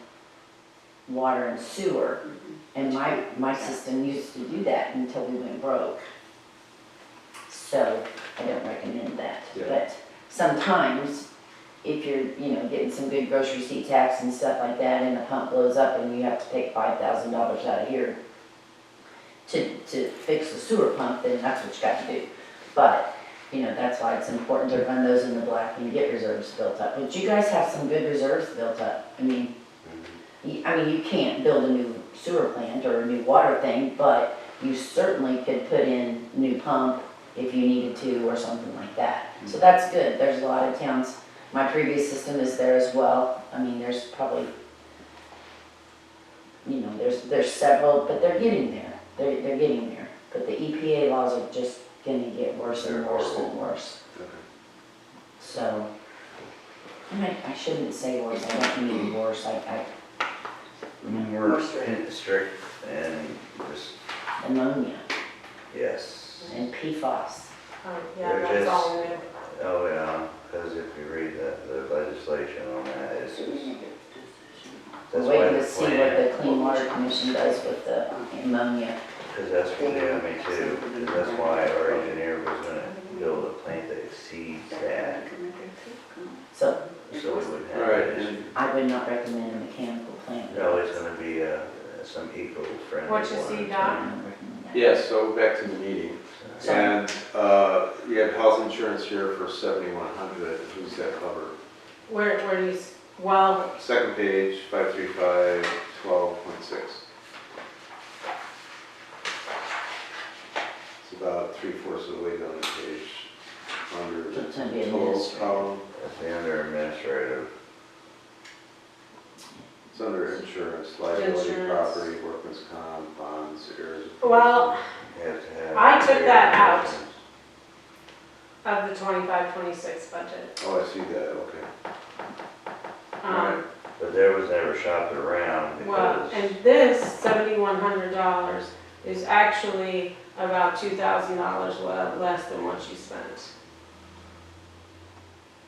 Speaker 3: water and sewer. And my system used to do that until we went broke. So I don't recommend that. But sometimes, if you're, you know, getting some good grocery receipt tax and stuff like that, and the pump blows up and you have to take $5,000 out of here to fix the sewer pump, then that's what you got to do. But, you know, that's why it's important to run those in the black and get reserves built up. But you guys have some good reserves built up. I mean, you can't build a new sewer plant or a new water thing, but you certainly could put in new pump if you needed to or something like that. So that's good. There's a lot of towns. My previous system is there as well. I mean, there's probably, you know, there's several, but they're getting there. They're getting there. But the EPA laws are just gonna get worse and worse and worse. So, I shouldn't say worse. I don't mean worse.
Speaker 2: More strict and just,
Speaker 3: Ammonia
Speaker 2: yes.
Speaker 3: and PFAS.
Speaker 4: Oh, yeah, that's all new.
Speaker 2: Oh, yeah, because if you read the legislation on that, it's just, that's why
Speaker 3: Waiting
Speaker 2: the
Speaker 3: to see what
Speaker 2: plant,
Speaker 3: the Clean Water Commission does with the ammonia.
Speaker 2: because that's what they have me too, because that's why our engineer was gonna build a plant that exceeds that,
Speaker 3: So
Speaker 2: so we would have
Speaker 5: Right,
Speaker 2: it.
Speaker 5: and
Speaker 3: I would not recommend a mechanical plant.
Speaker 2: No, it's gonna be some eco-friendly one.
Speaker 4: What you see,
Speaker 3: I
Speaker 4: Doc?
Speaker 3: don't recommend that.
Speaker 5: yes, so back to the meeting. And you have health insurance here for 7,100, who's that cover?
Speaker 4: Where do you, Well,
Speaker 5: Second page, 535, 12.6. It's about 3/4 of the way down the page, under the
Speaker 3: It's gonna be
Speaker 5: total
Speaker 3: administrative.
Speaker 5: column.
Speaker 2: That's the under administrative.
Speaker 5: It's under insurance, liability,
Speaker 4: Insurance.
Speaker 5: property, workman's comp, bonds, errors. of
Speaker 4: well,
Speaker 2: You have to have.
Speaker 4: I took that out. of the 25-26 budget.
Speaker 5: Oh, I see that, okay.
Speaker 4: Um,
Speaker 2: But there was never shopped around
Speaker 4: well,
Speaker 2: because.
Speaker 4: and this $7,100 is actually about $2,000 less than what you spent.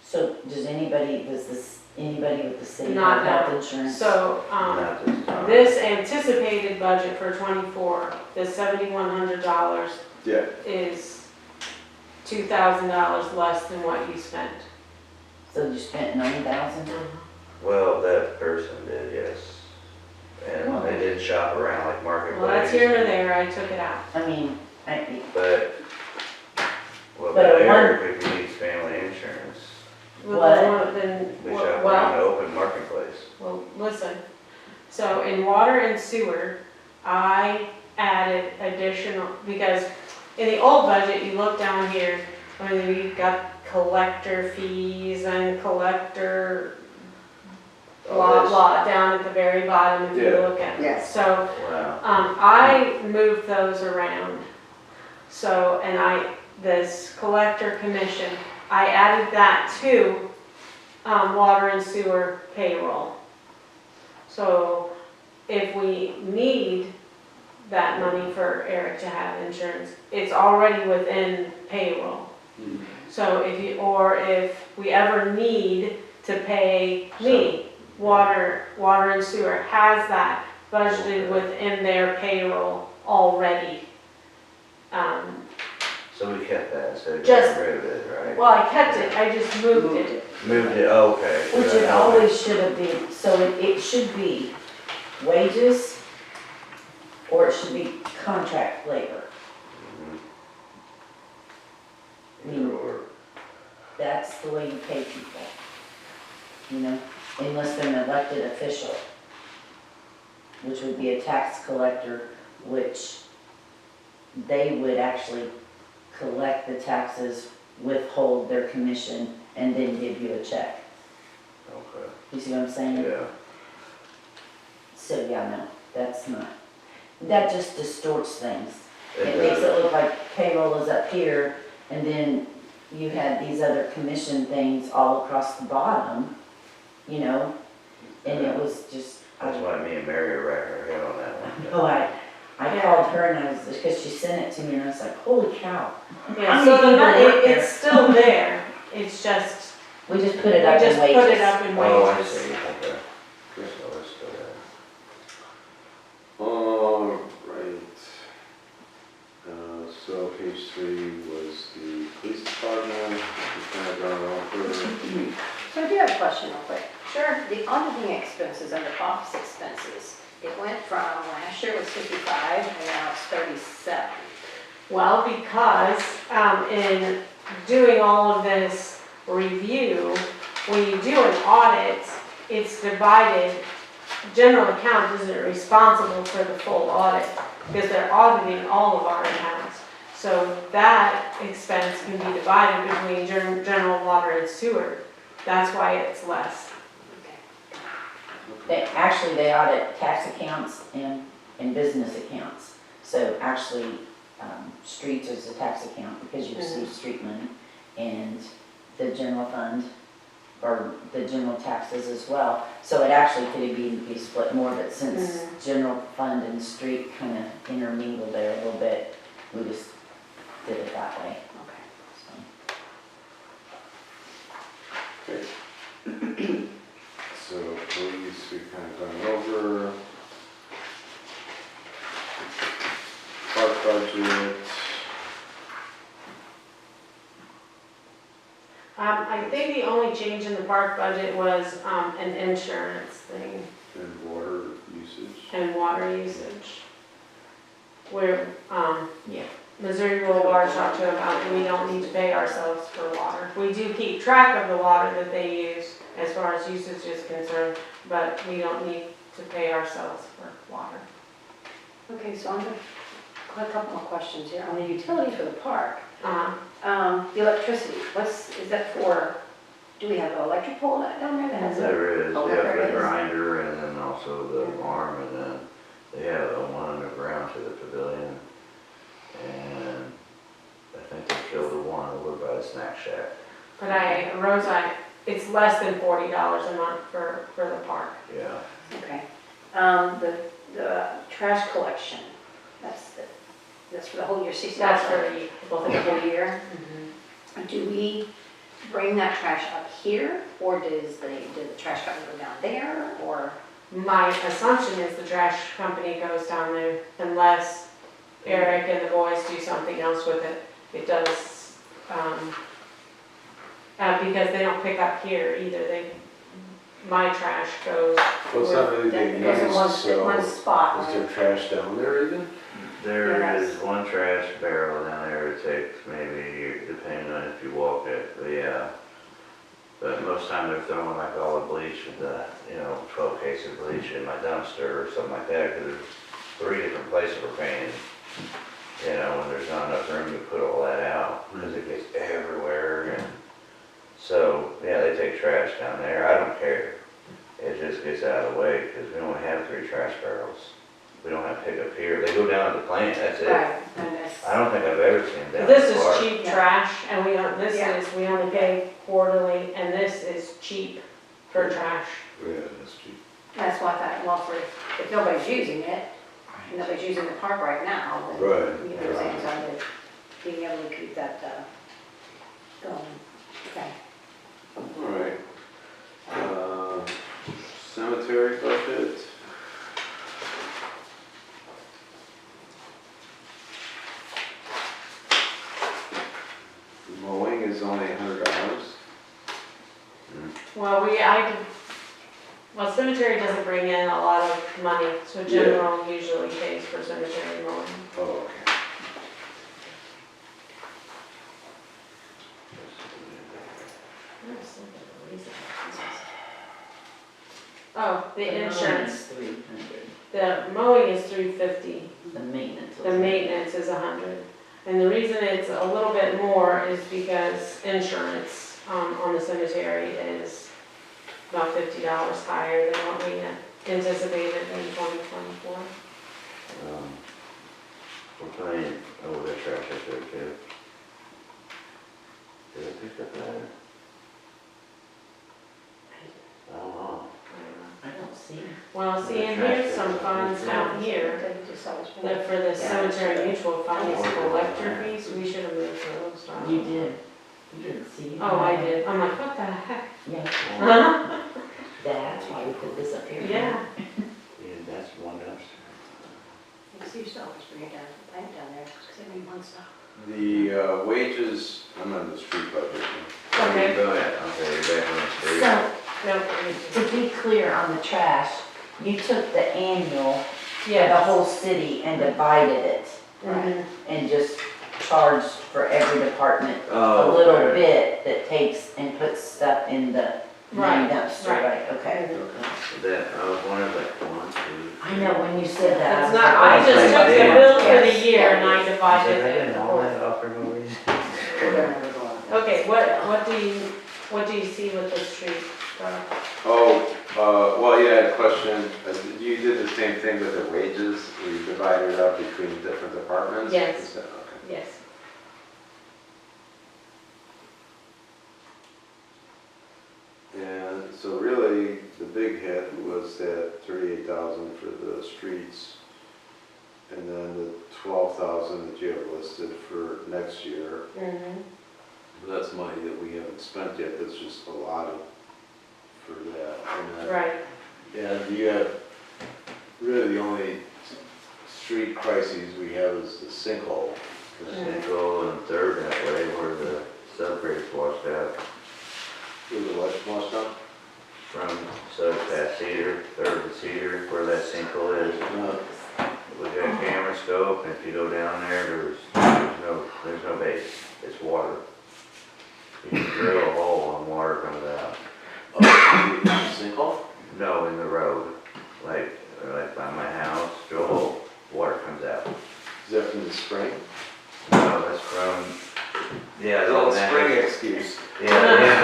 Speaker 3: So does anybody with the city
Speaker 4: Not
Speaker 3: have health
Speaker 4: now.
Speaker 3: insurance?
Speaker 4: So,
Speaker 2: Not this time.
Speaker 4: this anticipated budget for '24, the $7,100
Speaker 5: Yeah,
Speaker 4: is $2,000 less than what you spent.
Speaker 3: So you spent 9,000?
Speaker 2: Well, that person did, yes. And they did shop around like Marketplace.
Speaker 4: Well, that's here or there, I took it out.
Speaker 3: I mean,
Speaker 2: But, well,
Speaker 3: But
Speaker 2: but
Speaker 3: a
Speaker 2: Eric, if he needs family insurance,
Speaker 3: What?
Speaker 4: Then,
Speaker 2: we shop around
Speaker 4: well,
Speaker 2: the open marketplace.
Speaker 4: well, listen. So in water and sewer, I added additional, because in the old budget, you look down here, when you've got collector fees and collector blah down at the very bottom if you
Speaker 5: Yeah.
Speaker 4: look at it.
Speaker 3: Yes.
Speaker 4: So,
Speaker 2: Wow.
Speaker 4: I moved those around. So, and this collector commission, I added that to, water and sewer payroll. So if we need that money for Eric to have insurance, it's already within payroll.
Speaker 5: Mhm.
Speaker 4: So if we ever need to pay me, water and sewer has that budgeted within their payroll already.
Speaker 2: So we kept that, so we
Speaker 4: Just-
Speaker 2: got rid of it, right?
Speaker 4: Well, I kept it, I just moved it.
Speaker 2: Moved it, oh, okay.
Speaker 3: which it always should have been, so it should be wages or it should be contract labor.
Speaker 2: Either or.
Speaker 3: That's the way you pay people, you know, unless they're an elected official, which would be a tax collector, which they would actually collect the taxes, withhold their commission, and then give you a check.
Speaker 2: Okay,
Speaker 3: You see what I'm saying?
Speaker 2: yeah.
Speaker 3: So, yeah, no, that's not, that just distorts things.
Speaker 2: It
Speaker 3: It makes
Speaker 2: does.
Speaker 3: it look like payroll is up here, and then you had these other commission things all across the bottom, you know? And it was just,
Speaker 2: That's why me and Mary are racking our head on that one.
Speaker 3: oh, I called her and I was, because she sent it to me and I was like, holy cow.
Speaker 4: Yeah,
Speaker 3: How
Speaker 4: so
Speaker 3: many
Speaker 4: the
Speaker 3: people
Speaker 4: money,
Speaker 3: work there?
Speaker 4: it's still there, it's just,
Speaker 3: We just put
Speaker 4: we
Speaker 3: it up
Speaker 4: just
Speaker 3: in wages.
Speaker 4: put it up in
Speaker 2: Oh, I
Speaker 4: wages.
Speaker 2: see, okay. So it's still there.
Speaker 5: All right. So page 3 was the police department, we kind of gone over.
Speaker 7: So I do have a question real quick.
Speaker 4: Sure.
Speaker 7: The auditing expenses under office expenses, it went from last year was 55 and now it's 37.
Speaker 4: Well, because, in doing all of this review, when you do an audit, it's divided. General account isn't responsible for the full audit because they're auditing all of our accounts. So that expense can be divided between general water and sewer. That's why it's less.
Speaker 3: Actually, they audit tax accounts and business accounts. So actually, streets is a tax account because you receive street money, and the general fund, or the general taxes as well. So it actually could be split more, but since general fund and street kind of intermingled there a little bit, we just did it that way.
Speaker 7: Okay.
Speaker 5: Okay. So police, we kind of gone over. Park budget,
Speaker 4: I think the only change in the park budget was, an insurance thing
Speaker 5: and water usage.
Speaker 4: and water usage. Where,
Speaker 3: Yeah.
Speaker 4: Missouri Rural Water talked to about, we don't need to pay ourselves for water. We do keep track of the water that they use, as far as usage is concerned, but we don't need to pay ourselves for water.
Speaker 7: Okay, so I'm gonna, a couple more questions here. On the utilities for the park, the electricity, is that for, do we have an electric pole down there that has a?
Speaker 2: There is,
Speaker 7: Oh,
Speaker 2: yeah,
Speaker 7: there
Speaker 2: for the
Speaker 7: is.
Speaker 2: grinder and then also the arm, and then they have one underground to the pavilion. And I think they filled the one over by the snack shack.
Speaker 4: But Rosa, it's less than $40 a month for the park.
Speaker 2: Yeah.
Speaker 7: Okay. The trash collection, that's for the whole year, $60?
Speaker 4: That's for the,
Speaker 7: For the whole year? Do we bring that trash up here, or does the trash company go down there, or?
Speaker 4: my assumption is the trash company goes down there unless Eric and the boys do something else with it. It does, because they don't pick up here either. My trash goes.
Speaker 5: Well, it's not really being
Speaker 7: It goes in
Speaker 5: used, so
Speaker 7: one spot,
Speaker 5: is there trash down there even?
Speaker 2: There
Speaker 7: Yes.
Speaker 2: is one trash barrel down there. It takes maybe, depending on if you walk it, but yeah. But most time they're throwing like all the bleach with the, 12 cases of bleach in my dumpster or something like that, because there's 3 different places we're paying. When there's not enough room to put all that out, because it gets everywhere. And so, yeah, they take trash down there. I don't care. It just gets out of the way, because we only have 3 trash barrels. We don't have pickup here. They go down to the plant, that's it.
Speaker 7: Right, and that's,
Speaker 2: I don't think I've ever seen them down
Speaker 4: This
Speaker 2: the park.
Speaker 4: is cheap
Speaker 7: Yeah.
Speaker 4: trash, and we don't,
Speaker 7: Yeah.
Speaker 4: we only pay quarterly, and this is cheap for trash.
Speaker 5: Yeah, that's cheap.
Speaker 7: that's why I thought, well, if nobody's using it, nobody's using the park right now, then,
Speaker 5: Right.
Speaker 7: you know what I'm saying, so I'm just being able to keep that, going. Okay.
Speaker 5: All right. Cemetery budget. Mowing is only $100.
Speaker 4: Well, cemetery doesn't bring in a lot of money, so general usually pays for cemetery mowing.
Speaker 5: Oh, okay.
Speaker 4: Oh, the insurance,
Speaker 3: 300,
Speaker 4: the mowing is $350.
Speaker 3: the maintenance.
Speaker 4: The maintenance is 100. And the reason it's a little bit more is because insurance on the cemetery is about $50 higher than what we had anticipated in 2024.
Speaker 2: We're playing over the trash up there too. Did I pick up that? I don't know.
Speaker 3: I don't see.
Speaker 4: Well, see, and here's some funds down here
Speaker 7: They just always bring
Speaker 4: that
Speaker 7: it.
Speaker 4: for the cemetery mutual fund, these collector fees, we should have moved those.
Speaker 8: You did. You didn't see.
Speaker 4: Oh, I did. I'm like, what the heck?
Speaker 8: Yeah, that's why we put this up here.
Speaker 4: Yeah.
Speaker 2: Yeah, that's one dumpster.
Speaker 7: They used to always bring it down to the plant down there, because they bring one stop.
Speaker 5: The wages, I'm on the street budget.
Speaker 4: Okay.
Speaker 2: Go ahead, okay, you're back on the street.
Speaker 8: So,
Speaker 4: Nope.
Speaker 8: to be clear on the trash, you took the annual for the
Speaker 4: Yes.
Speaker 8: whole city and divided it
Speaker 4: Mhm.
Speaker 8: and just charged for every department a
Speaker 2: Oh,
Speaker 8: little
Speaker 2: okay.
Speaker 8: bit that takes and puts stuff in the main
Speaker 4: Right,
Speaker 8: dumpster,
Speaker 4: right.
Speaker 8: right? Okay.
Speaker 2: That, I was wondering like 1, 2.
Speaker 8: I know when you said that.
Speaker 4: It's
Speaker 8: was
Speaker 4: not,
Speaker 8: like,
Speaker 4: I just took the
Speaker 2: Yeah.
Speaker 4: bill for the
Speaker 8: Yes.
Speaker 4: year and I
Speaker 2: I
Speaker 4: divided
Speaker 2: said, I
Speaker 4: it.
Speaker 2: didn't know that offer no reason.
Speaker 4: Okay, what do you see with the street?
Speaker 5: Well, yeah, I had a question. You did the same thing with the wages, where you divided it up between different departments?
Speaker 4: Yes.
Speaker 5: Is that- Okay.
Speaker 4: Yes.
Speaker 5: And so really, the big hit was that 38,000 for the streets, and then the 12,000 that you have listed for next year.
Speaker 4: Mhm.
Speaker 5: That's money that we haven't spent yet, that's just allotted for that. And then-
Speaker 4: Right.
Speaker 5: And you have, really the only street crises we have is the sinkhole.
Speaker 2: The Central and Third that way where the subgrade's washed out
Speaker 5: With the west washed up?
Speaker 2: from Sud past Cedar, Third to Cedar, where that sinkhole is. We got a camera scope, and if you go down there, there's no base, it's water. You can drill a hole and water comes out.
Speaker 5: Sinkhole?
Speaker 2: No, in the road, like by my house, the whole water comes out.
Speaker 5: Is that from the spring?
Speaker 2: No, that's from, yeah,
Speaker 5: The old
Speaker 2: the
Speaker 5: spring
Speaker 2: natural.
Speaker 5: excuse.
Speaker 2: Yeah,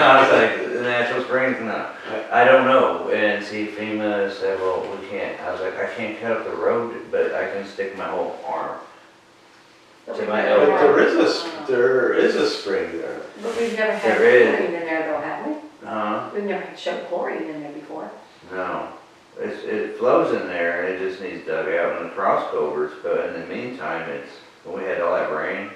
Speaker 2: I was like, the natural springs, no. I don't know, and see FEMA said, well, we can't, I was like, I can't cut up the road, but I can stick my whole arm.
Speaker 7: But
Speaker 2: To
Speaker 7: we've
Speaker 2: my
Speaker 7: never
Speaker 2: elbow.
Speaker 5: But
Speaker 7: had-
Speaker 5: there is a spring there.
Speaker 7: But we've never had
Speaker 2: There is.
Speaker 7: chlorine in there though, have we?
Speaker 2: Uh-huh.
Speaker 7: We've never had shown chlorine in there before.
Speaker 2: No, it flows in there, it just needs dug out in the cross covers, but in the meantime, when we had all that rain,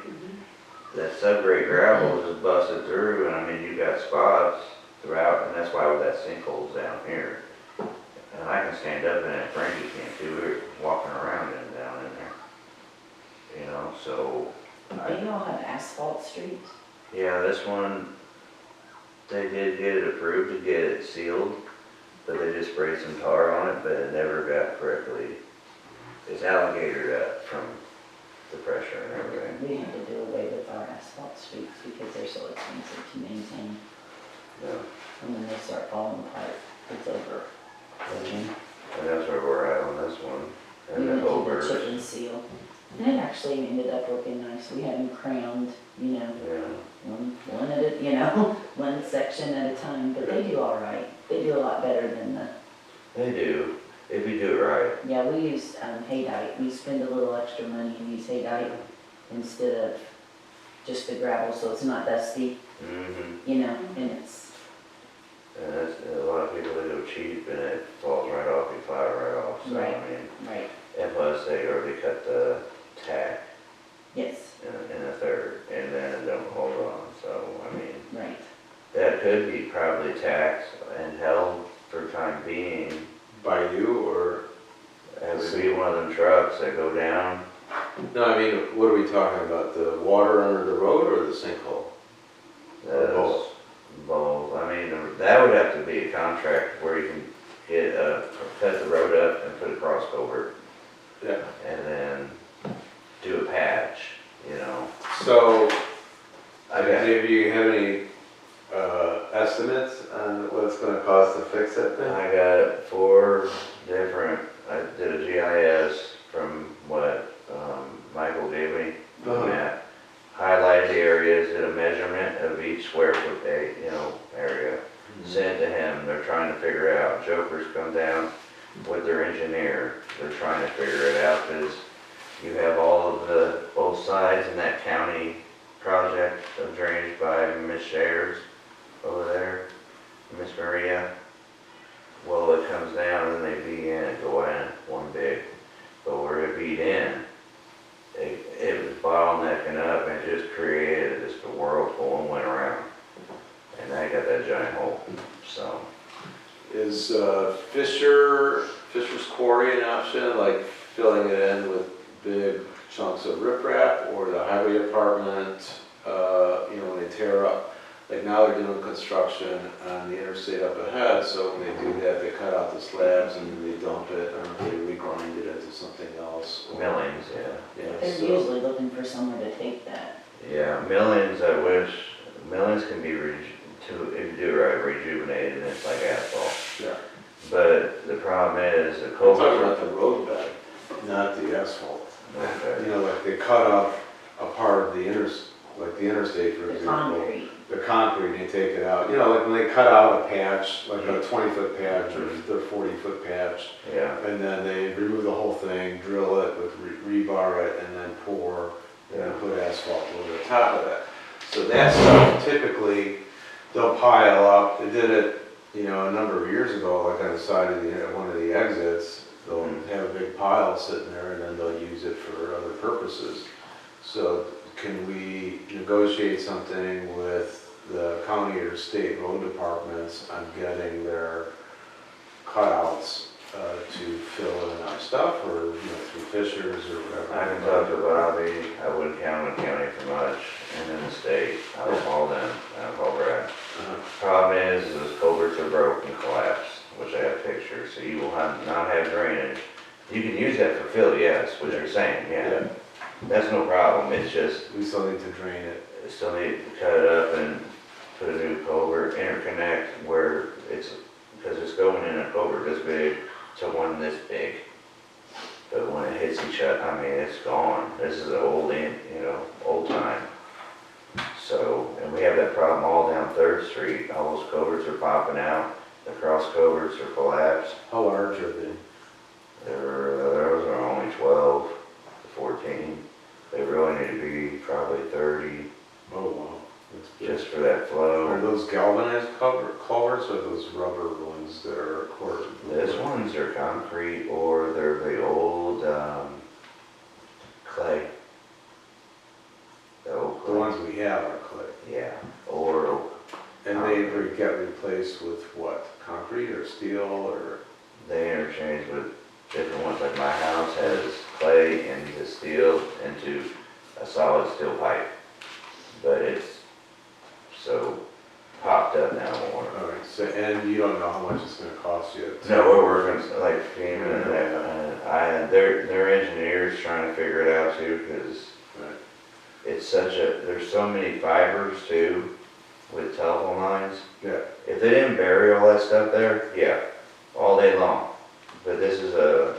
Speaker 2: that subgrade gravel just busted through, and I mean, you got spots throughout, and that's why with that sinkhole's down here. And I can stand up in it, Frankie can't too, we were walking around and down in there. You know, so,
Speaker 8: They all have asphalt streets.
Speaker 2: yeah, this one, they did get it approved to get it sealed, but they just sprayed some tar on it, but it never got correctly, it's alligatored up from the pressure and everything.
Speaker 8: We had to do away with our asphalt streets because they're so expensive to maintain.
Speaker 2: Yeah.
Speaker 8: And when they start falling apart, it's over.
Speaker 2: And that's where we're at on this one.
Speaker 8: We
Speaker 2: And the
Speaker 8: went to the
Speaker 2: over,
Speaker 8: chip and seal. And it actually ended up looking nice. We had them crowned, you know,
Speaker 2: yeah,
Speaker 8: one at a, you know, one section at a time, but they do all right. They do a lot better than the,
Speaker 2: they do, if you do it right.
Speaker 8: yeah, we use haydite. We spend a little extra money and use haydite instead of just the gravel, so it's not dusty,
Speaker 2: Mm-hmm.
Speaker 8: you know, and it's,
Speaker 2: And that's, a lot of people, they go cheap and it falls right off, you fly it right off, so I
Speaker 8: Right.
Speaker 2: mean,
Speaker 8: right,
Speaker 2: and plus they already cut the tack
Speaker 8: yes,
Speaker 2: in a third, and then it don't hold on, so, I mean,
Speaker 8: right.
Speaker 2: that could be probably taxed and held for time being.
Speaker 5: By you or?
Speaker 2: It would be one of them trucks that go down.
Speaker 5: No, I mean, what are we talking about? The water under the road or the sinkhole? Or both?
Speaker 2: Both. I mean, that would have to be a contract where you can get, cut the road up and put a cross over
Speaker 5: Yeah.
Speaker 2: and then do a patch, you know.
Speaker 5: So,
Speaker 2: I got,
Speaker 5: do you have any estimates on what it's gonna cost to fix that thing?
Speaker 2: I got 4 different, I did a GIS from what, Michael gave me,
Speaker 5: Uh-huh.
Speaker 2: map. Highlighted the areas, did a measurement of each square foot, you know, area. Sent to him, they're trying to figure out, Jokers come down with their engineer, they're trying to figure it out, because you have all of both sides in that county project of drainage by Miss Shares over there, Miss Maria. Well, it comes down and they beat in and go in, one big, but where it beat in, it was bottlenecking up and it just created just a whirlpool and went around. And I got that giant hole, so.
Speaker 5: Is Fisher's Quarry an option, like filling it in with big chunks of riprap, or the highway department, you know, when they tear up? Like now they're doing construction on the interstate up ahead, so when they do that, they cut out the slabs and then they dump it, or they regrind it into something else. or-
Speaker 2: Millings, yeah.
Speaker 5: Yeah,
Speaker 8: They're
Speaker 5: so,
Speaker 8: usually looking for somewhere to take that.
Speaker 2: Yeah, millings, I wish, millings can be, if you do it right, rejuvenated and it's like asphalt.
Speaker 5: yeah.
Speaker 2: But the problem is the
Speaker 5: I'm talking
Speaker 2: culvert.
Speaker 5: about the road bed, not the asphalt. You
Speaker 2: Okay.
Speaker 5: know, like they cut up a part of the like the interstate, for
Speaker 8: The
Speaker 5: example.
Speaker 8: concrete,
Speaker 5: The concrete, they take it out, you know, like when they cut out a patch, like a 20-foot patch or their 40-foot patch,
Speaker 2: Yeah,
Speaker 5: and then they remove the whole thing, drill it with rebar it, and then pour, and then put asphalt over the top of that. So that stuff typically, they'll pile up, they did it, you know, a number of years ago, like on the side of one of the exits, they'll have a big pile sitting there, and then they'll use it for other purposes. So can we negotiate something with the county or state road departments on getting their cutouts to fill in our stuff, or, you know, through Fishers or whatever?
Speaker 2: I can talk to Bobby, I wouldn't count on county for much, and then the state, I will call them, I'll call Brad.
Speaker 5: Uh-huh.
Speaker 2: Problem is, those culverts are broke and collapsed, which I have pictures, so you will not have drainage. You can use that for fill, yes, what you're saying, yeah. That's no problem, it's just,
Speaker 5: We still need to drain it.
Speaker 2: still need to cut it up and put a new culvert, interconnect where it's because it's going in a culvert this big to one this big. But when it hits each other, I mean, it's gone. This is an old time. So, and we have that problem all down 3rd Street. All those culverts are popping out. The cross culverts are collapsed.
Speaker 5: How large are they?
Speaker 2: Those are only 12 to 14. They really need to be probably 30
Speaker 5: Oh, wow. That's big.
Speaker 2: just for that
Speaker 5: Are
Speaker 2: flow.
Speaker 5: those galvanized culverts or those rubber ones that are quarter?
Speaker 2: These ones are concrete or they're the old clay. The old
Speaker 5: The
Speaker 2: clay.
Speaker 5: ones we have are clay.
Speaker 2: Yeah, or
Speaker 5: And they get replaced with what? Concrete or steel or?
Speaker 2: they interchange with different ones, like my house has clay into steel into a solid steel pipe. But it's so popped up now more.
Speaker 5: All right, so, and you don't know how much it's gonna cost you?
Speaker 2: No, we're working, like FEMA and their engineers trying to figure it out too, because
Speaker 5: Right.
Speaker 2: it's there's so many fibers too with telephone lines.
Speaker 5: Yeah,
Speaker 2: If they didn't bury all that stuff there, yeah, all day long. But this is a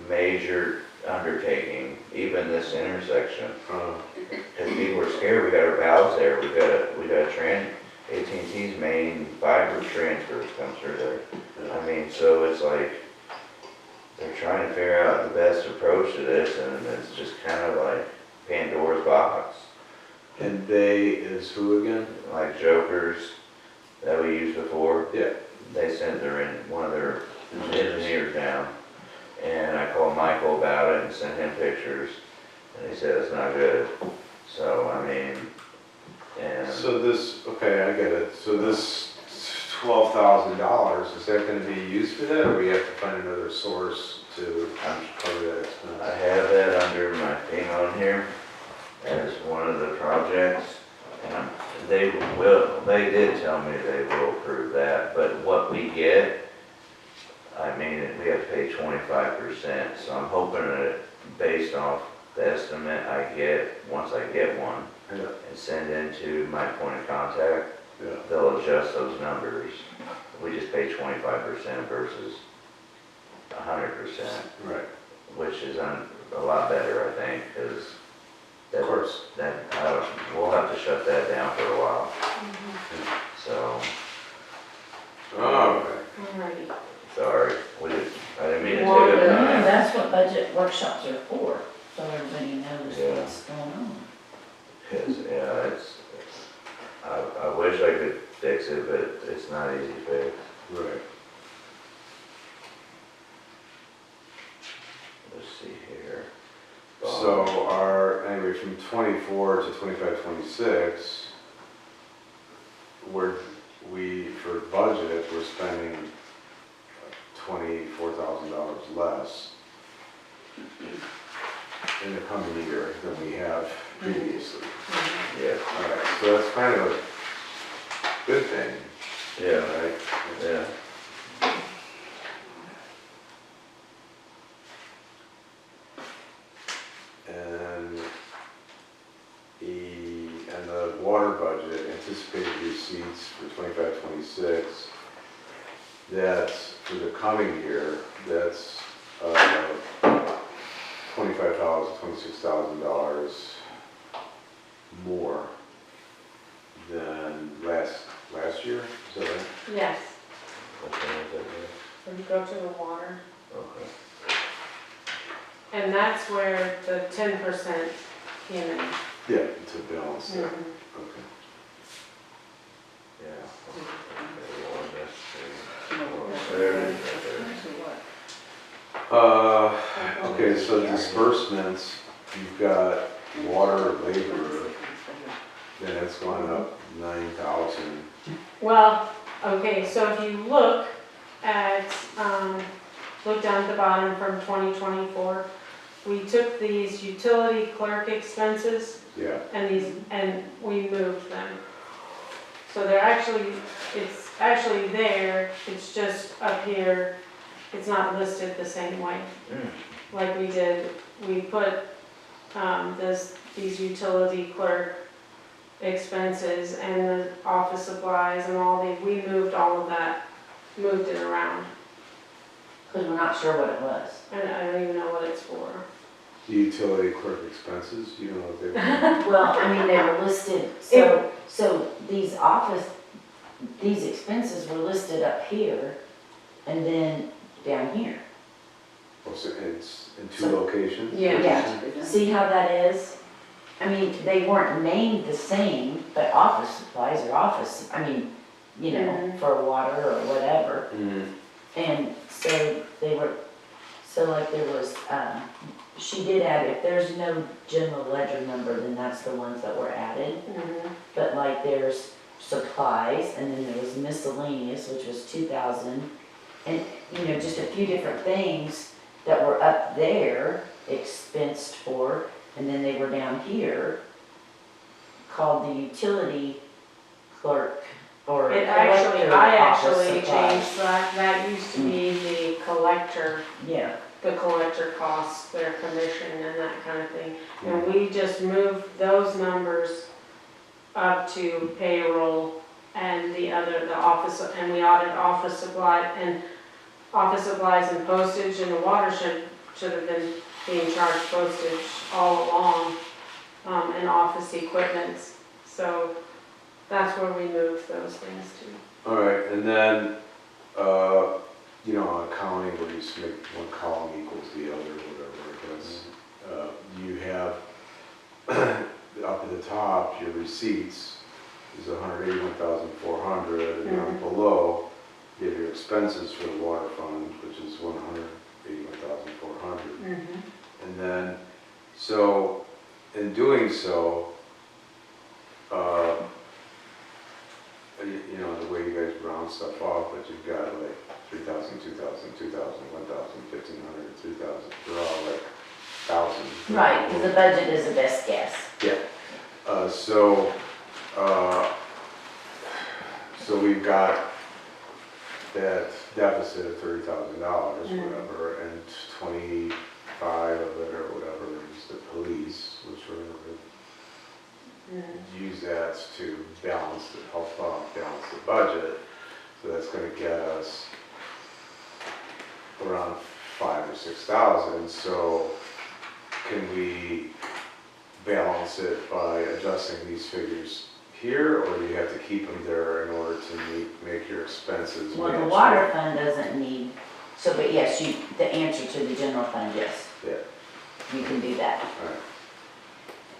Speaker 2: major undertaking, even this intersection. Because people are scared, we got our valves there, we got a AT&T's main fiber transfer comes through there. I mean, so it's like, they're trying to figure out the best approach to this, and it's just kind of like Pandora's box.
Speaker 5: and they is who again?
Speaker 2: Like Jokers that we used before,
Speaker 5: Yeah.
Speaker 2: they sent one of their engineers down, and I called Michael about it and sent him pictures, and he said it's not good. So, I mean, and
Speaker 5: So this, okay, I get it. So this $12,000, is that gonna be used for that, or we have to find another source to cover that
Speaker 2: I
Speaker 5: expense?
Speaker 2: have that under my thing on here as one of the projects, and they did tell me they will approve that, but what we get, I mean, we have to pay 25%, so I'm hoping that based off the estimate I get, once I get one,
Speaker 5: Yeah,
Speaker 2: and send into my point of contact,
Speaker 5: yeah.
Speaker 2: they'll adjust those numbers. We just pay 25% versus 100%,
Speaker 5: Right,
Speaker 2: which is a lot better, I think, because
Speaker 5: of course.
Speaker 2: we'll have to shut that down for a while, so,
Speaker 5: All right.
Speaker 4: Alrighty.
Speaker 2: sorry, I didn't mean to
Speaker 4: Well,
Speaker 2: take
Speaker 8: No,
Speaker 2: up time.
Speaker 8: that's what budget workshops are for, so everybody knows
Speaker 2: Yeah.
Speaker 8: what's going on.
Speaker 2: 'Cause, yeah, I wish I could fix it, but it's not easy to fix.
Speaker 5: Right.
Speaker 2: Let's see here.
Speaker 5: So anyway, from 24 to 25, 26, for budget, we're spending $24,000 less in the coming year than we have previously.
Speaker 2: Yeah,
Speaker 5: All right, so that's kind of a good thing,
Speaker 2: yeah,
Speaker 5: right?
Speaker 2: yeah.
Speaker 5: And the water budget, anticipated receipts for 25, 26, that's for the coming year, that's $26,000 more than last year, is that right?
Speaker 4: Yes,
Speaker 2: What time is it here?
Speaker 4: we go to the water.
Speaker 2: Okay.
Speaker 4: And that's where the 10% came in.
Speaker 5: Yeah, to balance that,
Speaker 4: Mhm.
Speaker 5: okay.
Speaker 2: Yeah. There it is, right there.
Speaker 5: Okay, so disbursements, you've got water, labor, then it's gone up 9,000.
Speaker 4: Well, okay, so if you look at, look down at the bottom from 2024, we took these utility clerk expenses
Speaker 5: Yeah,
Speaker 4: and we moved them. So it's actually there, it's just up here, it's not listed the same way.
Speaker 2: Mm.
Speaker 4: Like we did, we put, these utility clerk expenses and the office supplies and we moved all of that moved it around.
Speaker 8: Because we're not sure what it was.
Speaker 4: And I don't even know what it's for.
Speaker 5: The utility clerk expenses, you know what they were?
Speaker 8: Well, I mean, they were listed, so these expenses were listed up here and then down here.
Speaker 5: Oh, so it's in two
Speaker 8: So-
Speaker 5: locations?
Speaker 4: Yeah.
Speaker 8: Yeah, see how that is? I mean, they weren't named the same, but office supplies are office, I mean, you know,
Speaker 4: Mhm.
Speaker 8: for water or whatever.
Speaker 5: Mhm.
Speaker 8: And so they were, so like there was, she did add, if there's no general ledger number, then that's the ones that were added.
Speaker 4: Mhm.
Speaker 8: But like there's supplies, and then there was miscellaneous, which was 2,000. And, you know, just a few different things that were up there expensed for, and then they were down here called the utility clerk or
Speaker 4: It actually,
Speaker 8: collector
Speaker 4: I
Speaker 8: office
Speaker 4: actually
Speaker 8: supplies.
Speaker 4: changed that. That used to be the collector costs, their commission and that kind of thing. And we just moved those numbers up to payroll and the office, and we added office supplies and postage, and the water should have been being charged postage all along, and office equipment. So that's where we moved those things to.
Speaker 5: All right, and then, you know, on accounting, where you just make one column equals the other, whatever, because you have, up at the top, your receipts is 181,400, and down below, you have your expenses for the water fund, which is 181,400. And then, so, in doing so, you know, the way you guys round stuff off, but you've got like 3,000, 2,000, 2,000, 1,000, 1,500, 3,000, they're all like thousands.
Speaker 8: Right, because the budget is the best guess.
Speaker 5: So we've got that deficit of $30,000, whatever, and 25 of it or whatever is the police, which we're gonna use that to help balance the budget. So that's gonna get us around 5,000 or 6,000. So can we balance it by adjusting these figures here, or do you have to keep them there in order to make your expenses
Speaker 8: Well, the
Speaker 5: match
Speaker 8: water
Speaker 5: that?
Speaker 8: fund doesn't need, so, but yes, the answer to the general fund, yes.
Speaker 5: Yeah.
Speaker 8: You can do that.
Speaker 5: All right.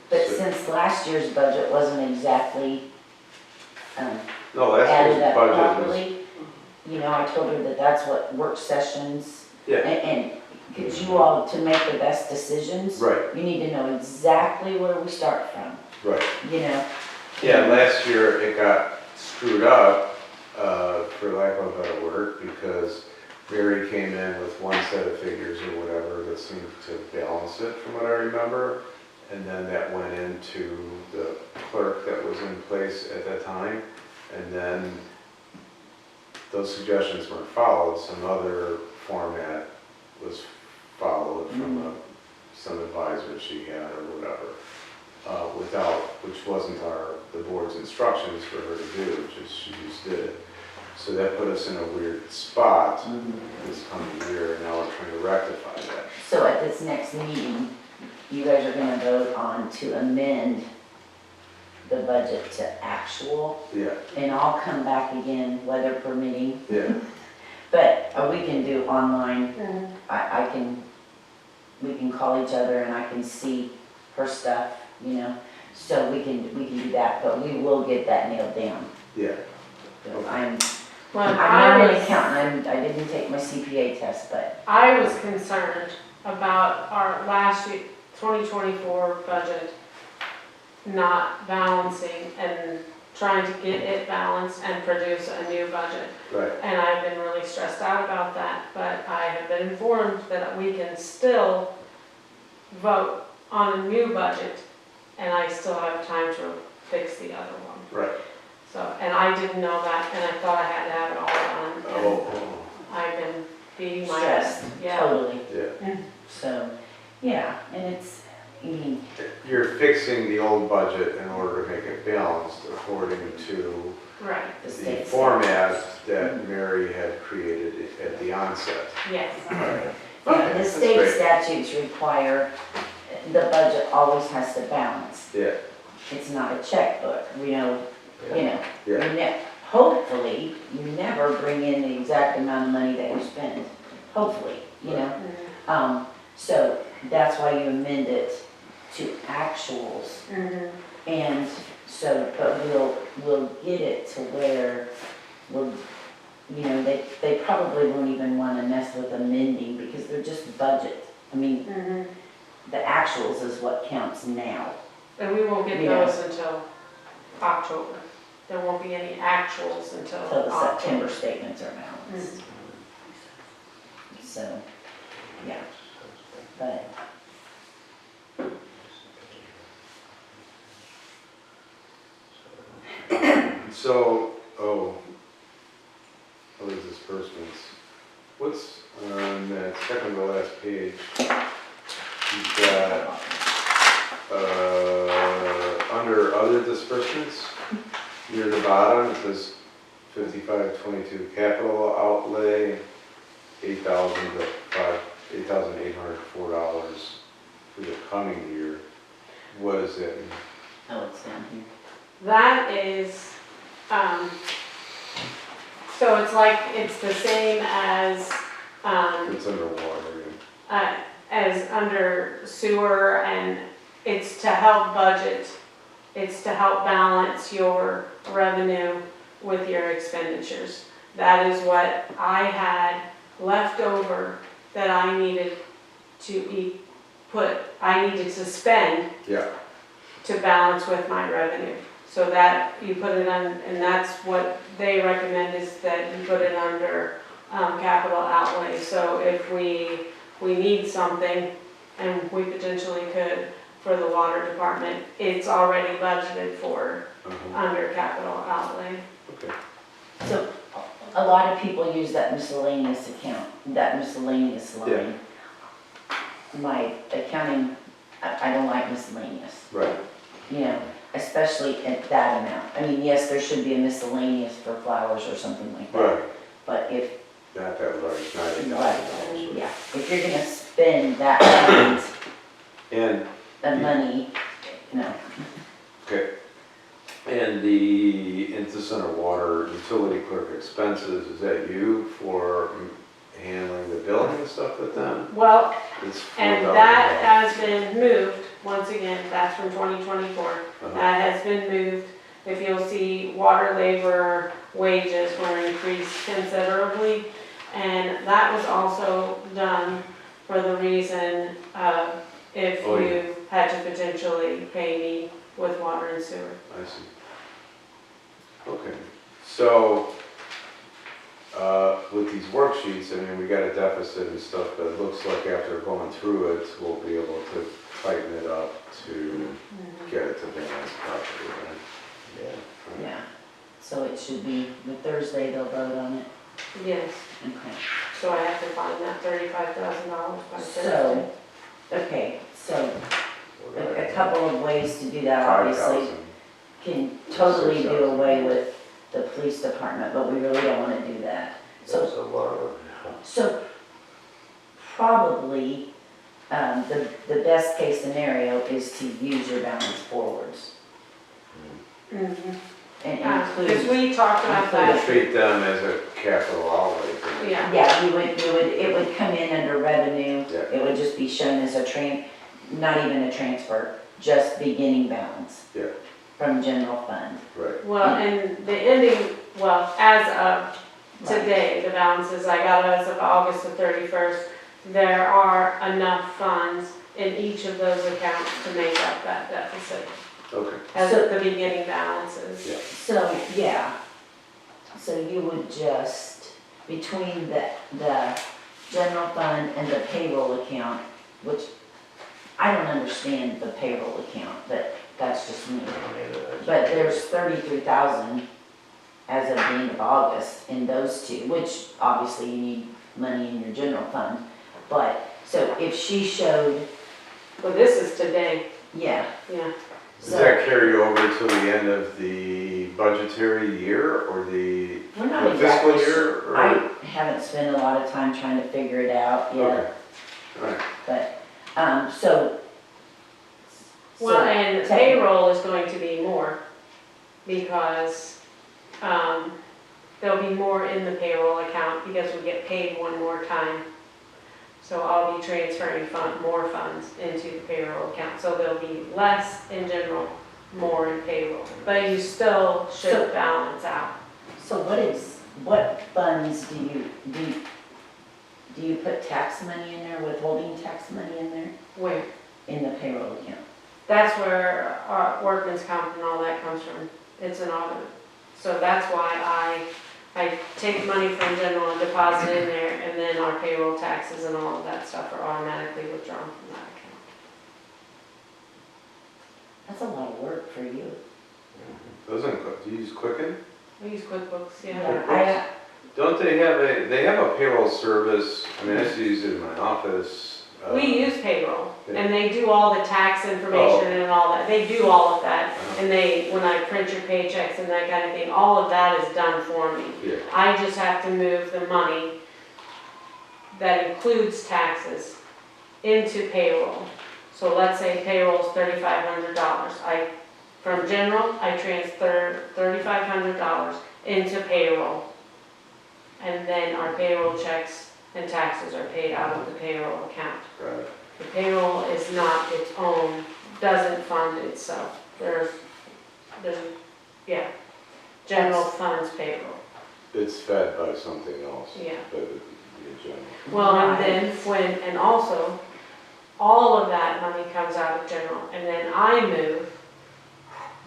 Speaker 8: But
Speaker 5: So-
Speaker 8: since last year's budget wasn't exactly
Speaker 5: No, that's
Speaker 8: added
Speaker 5: just
Speaker 8: up
Speaker 5: budget was,
Speaker 8: properly, you know, I told her that that's what work sessions,
Speaker 5: yeah,
Speaker 8: and because you all, to make the best decisions,
Speaker 5: right,
Speaker 8: you need to know exactly where we start from,
Speaker 5: right.
Speaker 8: you know?
Speaker 5: Yeah, last year it got screwed up, for lack of a better word, because Mary came in with one set of figures or whatever that seemed to balance it, from what I remember. And then that went into the clerk that was in place at that time. And then those suggestions weren't followed, some other format was followed from some advisor she had or whatever. Which wasn't the board's instructions for her to do, she just did it. So that put us in a weird spot this coming year, and now we're trying to rectify that.
Speaker 8: So at this next meeting, you guys are gonna vote on to amend the budget to actual,
Speaker 5: Yeah,
Speaker 8: and I'll come back again, weather permitting,
Speaker 5: yeah,
Speaker 8: but we can do online. We can call each other and I can see her stuff, you know, so we can do that, but we will get that nailed down.
Speaker 5: yeah.
Speaker 8: I'm
Speaker 4: Well,
Speaker 8: not an accountant, I didn't take my CPA test, but,
Speaker 4: I was concerned about our last year, 2024 budget not balancing and trying to get it balanced and produce a new budget.
Speaker 5: Right,
Speaker 4: And I've been really stressed out about that, but I have been informed that we can still vote on a new budget, and I still have time to fix the other one.
Speaker 5: right.
Speaker 4: So, and I didn't know that, and I thought I had to have it all done. And
Speaker 5: Oh,
Speaker 4: I've been beating my head.
Speaker 8: stressed,
Speaker 4: Yeah.
Speaker 8: totally.
Speaker 5: yeah.
Speaker 8: So, yeah, and it's, I mean,
Speaker 5: Your fixing the old budget in order to make it balanced according to
Speaker 4: Right,
Speaker 8: The
Speaker 5: the
Speaker 8: state
Speaker 5: format that Mary had created at the onset.
Speaker 4: yes.
Speaker 8: Yeah, the
Speaker 5: That's
Speaker 8: state
Speaker 5: great.
Speaker 8: statutes require, the budget always has to balance.
Speaker 5: Yeah,
Speaker 8: It's not a checkbook,
Speaker 5: yeah,
Speaker 8: hopefully, you never bring in the exact amount of money that you spend, hopefully, so that's why you amend it to actuals.
Speaker 4: Mhm.
Speaker 8: And so, but we'll get it to where they probably won't even wanna mess with amending because they're just budget. I mean,
Speaker 4: Mhm.
Speaker 8: the actuals is what counts now.
Speaker 4: And we won't get
Speaker 8: Yeah.
Speaker 4: those until October. There won't be any actuals until
Speaker 8: Till the
Speaker 4: October.
Speaker 8: September statements are balanced.
Speaker 4: Mhm.
Speaker 8: So, yeah, but,
Speaker 5: so, other disbursements. What's on that second to last page? You've got, under other disbursements, near the bottom, it says 5522 capital outlay, $8,804 for the coming year. What is that?
Speaker 8: oh, it's down here.
Speaker 4: That is, so it's the same as,
Speaker 5: It's underwater.
Speaker 4: as under sewer, and it's to help budget. It's to help balance your revenue with your expenditures. That is what I had left over that I needed to I needed to spend
Speaker 5: Yeah,
Speaker 4: to balance with my revenue. So that you put it on, and that's what they recommend is that you put it under capital outlay. So if we need something, and we potentially could for the water department, it's already budgeted for under capital outlay.
Speaker 5: okay.
Speaker 8: So, a lot of people use that miscellaneous account, that miscellaneous line. My accounting, I don't like miscellaneous,
Speaker 5: Right,
Speaker 8: especially at that amount. I mean, yes, there should be a miscellaneous for flowers or something like that,
Speaker 5: right.
Speaker 8: but if,
Speaker 5: Not that large, $90,000.
Speaker 8: yeah, if you're gonna spend that amount
Speaker 5: And,
Speaker 8: of money,
Speaker 5: okay, and the intercenter water utility clerk expenses, is that you for handling the billing and stuff with them?
Speaker 4: Well,
Speaker 5: It's
Speaker 4: and
Speaker 5: $4,000.
Speaker 4: that has been moved, once again, that's from 2024.
Speaker 5: Uh-huh.
Speaker 4: That has been moved. If you'll see, water labor wages were increased considerably. And that was also done for the reason of if
Speaker 5: Oh, yeah.
Speaker 4: you had to potentially pay me with water and sewer.
Speaker 5: I see. Okay, so, with these worksheets, I mean, we got a deficit and stuff, but it looks like after going through it, we'll be able to tighten it up to get it to balance properly, right?
Speaker 8: yeah. So it should be, the Thursday they'll vote on it.
Speaker 4: Yes,
Speaker 8: Okay.
Speaker 4: so I have to find that $35,000 by Thursday.
Speaker 8: So, okay, so a couple of ways to do that, obviously.
Speaker 5: 5,000.
Speaker 8: Can totally do away with the police department, but we really don't wanna do that.
Speaker 1: That's a lot of.
Speaker 8: So probably, the best case scenario is to use your balance forwards
Speaker 4: Mhm.
Speaker 8: and
Speaker 4: Because
Speaker 8: include,
Speaker 4: we talked about that,
Speaker 5: Treat them as a capital outlay. thing.
Speaker 4: yeah.
Speaker 8: yeah, it would come in under revenue.
Speaker 5: Yeah.
Speaker 8: It would just be shown as not even a transfer, just beginning balance.
Speaker 5: Yeah.
Speaker 8: From general fund.
Speaker 5: Right,
Speaker 4: Well, and the ending, as of today, the balances I got as of August the 31st, there are enough funds in each of those accounts to make up that deficit
Speaker 5: okay,
Speaker 4: as of the beginning balances.
Speaker 5: yeah,
Speaker 8: So, yeah, so you would just, between the general fund and the payroll account, which I don't understand the payroll account, but that's just me. But there's 33,000 as of the end of August in those two, which obviously you need money in your general fund. But, so if she showed,
Speaker 4: Well, this is today.
Speaker 8: Yeah,
Speaker 4: yeah.
Speaker 5: Does
Speaker 8: so
Speaker 5: that carry over till the end of the budgetary year or the
Speaker 8: we're not
Speaker 5: the fiscal
Speaker 8: exactly
Speaker 5: year?
Speaker 8: sure.
Speaker 5: Or?
Speaker 8: I haven't spent a lot of time trying to figure it out yet,
Speaker 5: Okay, all right.
Speaker 8: but, so.
Speaker 4: Well,
Speaker 8: so
Speaker 4: and
Speaker 8: technically-
Speaker 4: payroll is going to be more because there'll be more in the payroll account because we get paid one more time. So I'll be transferring more funds into the payroll account. So there'll be less in general, more in payroll. But you still should
Speaker 8: So-
Speaker 4: balance out.
Speaker 8: So what funds do you put tax money in there, withholding tax money in there,
Speaker 4: Where?
Speaker 8: in the payroll account?
Speaker 4: That's where our workman's comp and all that comes from. It's an audit. So that's why I take money from general and deposit in there, and then our payroll taxes and all of that stuff are automatically withdrawn from that account.
Speaker 8: That's a lot of work for you.
Speaker 5: Do you use Quicken?
Speaker 4: We use QuickBooks, yeah.
Speaker 8: Yeah,
Speaker 5: Don't they have a payroll service? I mean, I used to use it in my office.
Speaker 4: We use payroll,
Speaker 5: Yeah.
Speaker 4: and they do all the tax information and all that. They do all of that. And when I print your paychecks and that kind of thing, all of that is done for me.
Speaker 5: Yeah.
Speaker 4: I just have to move the money that includes taxes into payroll. So let's say payroll's $3,500. From general, I transfer $3,500 into payroll. And then our payroll checks and taxes are paid out of the payroll account.
Speaker 5: Right.
Speaker 4: The payroll is not its own, doesn't fund itself. There's, general funds payroll,
Speaker 5: It's fed by something else.
Speaker 4: yeah.
Speaker 5: But in general.
Speaker 4: Well, and then and also, all of that money comes out of general, and then I move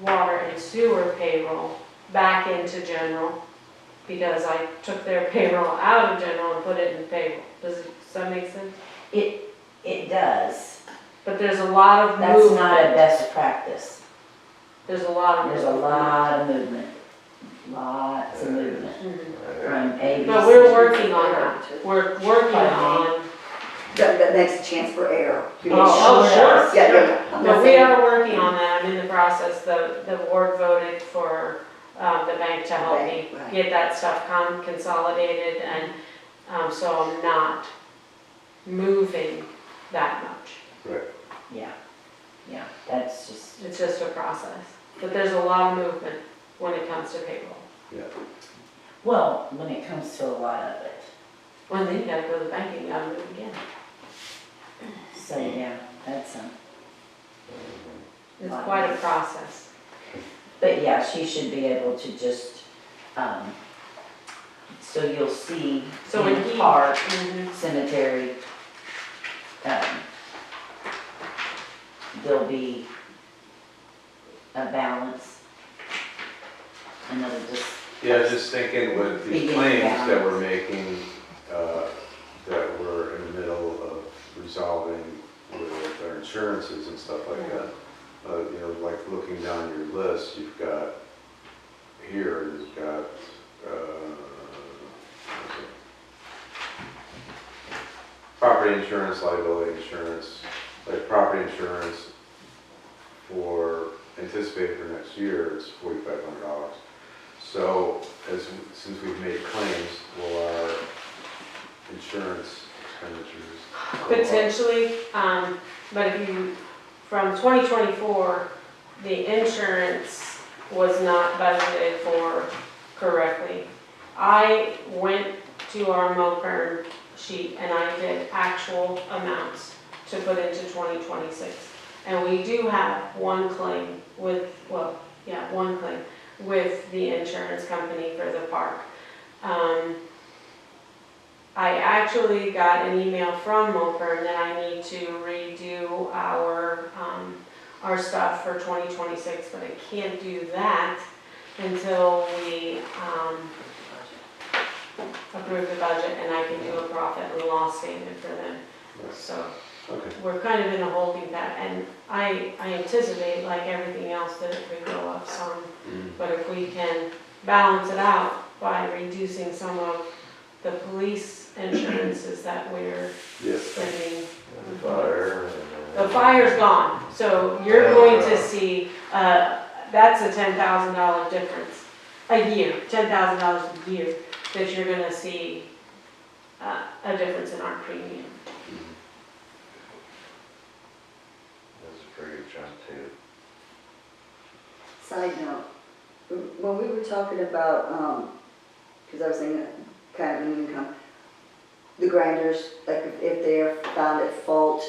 Speaker 4: water and sewer payroll back into general, because I took their payroll out of general and put it in payroll. Does that make sense?
Speaker 8: it does.
Speaker 4: But there's a lot of
Speaker 8: That's
Speaker 4: movement.
Speaker 8: not a best practice.
Speaker 4: There's a lot of
Speaker 8: There's a
Speaker 4: movement.
Speaker 8: lot of movement. Lots of movement
Speaker 4: Mhm.
Speaker 8: from A, B,
Speaker 4: But
Speaker 8: C.
Speaker 4: we're working on that. We're working
Speaker 8: Pardon me?
Speaker 4: on,
Speaker 9: That makes a chance for error.
Speaker 4: oh, sure.
Speaker 9: Yeah, yeah. I'm
Speaker 4: No,
Speaker 9: not
Speaker 4: we
Speaker 9: saying-
Speaker 4: are working on that. I'm in the process. The board voted for the bank to help me
Speaker 9: Right.
Speaker 4: get that stuff consolidated, and so I'm not moving that much.
Speaker 8: Yeah, that's just,
Speaker 4: It's just a process. But there's a lot of movement when it comes to payroll.
Speaker 8: well, when it comes to a lot of it.
Speaker 4: Well, then you gotta go to the bank and you gotta move again.
Speaker 8: So, yeah, that's
Speaker 4: It's quite a process.
Speaker 8: but yeah, she should be able to just, so you'll see
Speaker 4: So when
Speaker 8: in
Speaker 4: he.
Speaker 8: park,
Speaker 4: Mhm.
Speaker 8: cemetery, there'll be a balance. And it'll just,
Speaker 5: Yeah, just thinking with these
Speaker 8: Begin
Speaker 5: claims
Speaker 8: balance.
Speaker 5: that we're making, that we're in the middle of resolving with our insurances and stuff like that. You know, like looking down your list, you've got, you've got, what is it? Property insurance, liability insurance, like property insurance for, anticipated for next year, it's $4,500. So since we've made claims, will our insurance expenditures go up?
Speaker 4: Potentially, but if you, from 2024, the insurance was not budgeted for correctly. I went to our MOPR sheet and I did actual amounts to put into 2026. And we do have one claim with, one claim with the insurance company for the park. I actually got an email from MOPR that I need to redo our stuff for 2026, but I can't do that until we approve the budget and I can do a profit and loss statement for them. So
Speaker 5: Okay.
Speaker 4: we're kind of in a holding pattern, and I anticipate, like everything else, that it could go up some. But if we can balance it out by reducing some of the police insurances that we're
Speaker 5: Yes.
Speaker 4: spending.
Speaker 1: Fire.
Speaker 4: The fire's gone, so you're going to see, that's a $10,000 difference a year, $10,000 a year, that you're gonna see a difference in our premium.
Speaker 2: That's a pretty good chunk too.
Speaker 9: Side note, when we were talking about, because I was thinking kind of an income, the grinders, like if they are found at fault,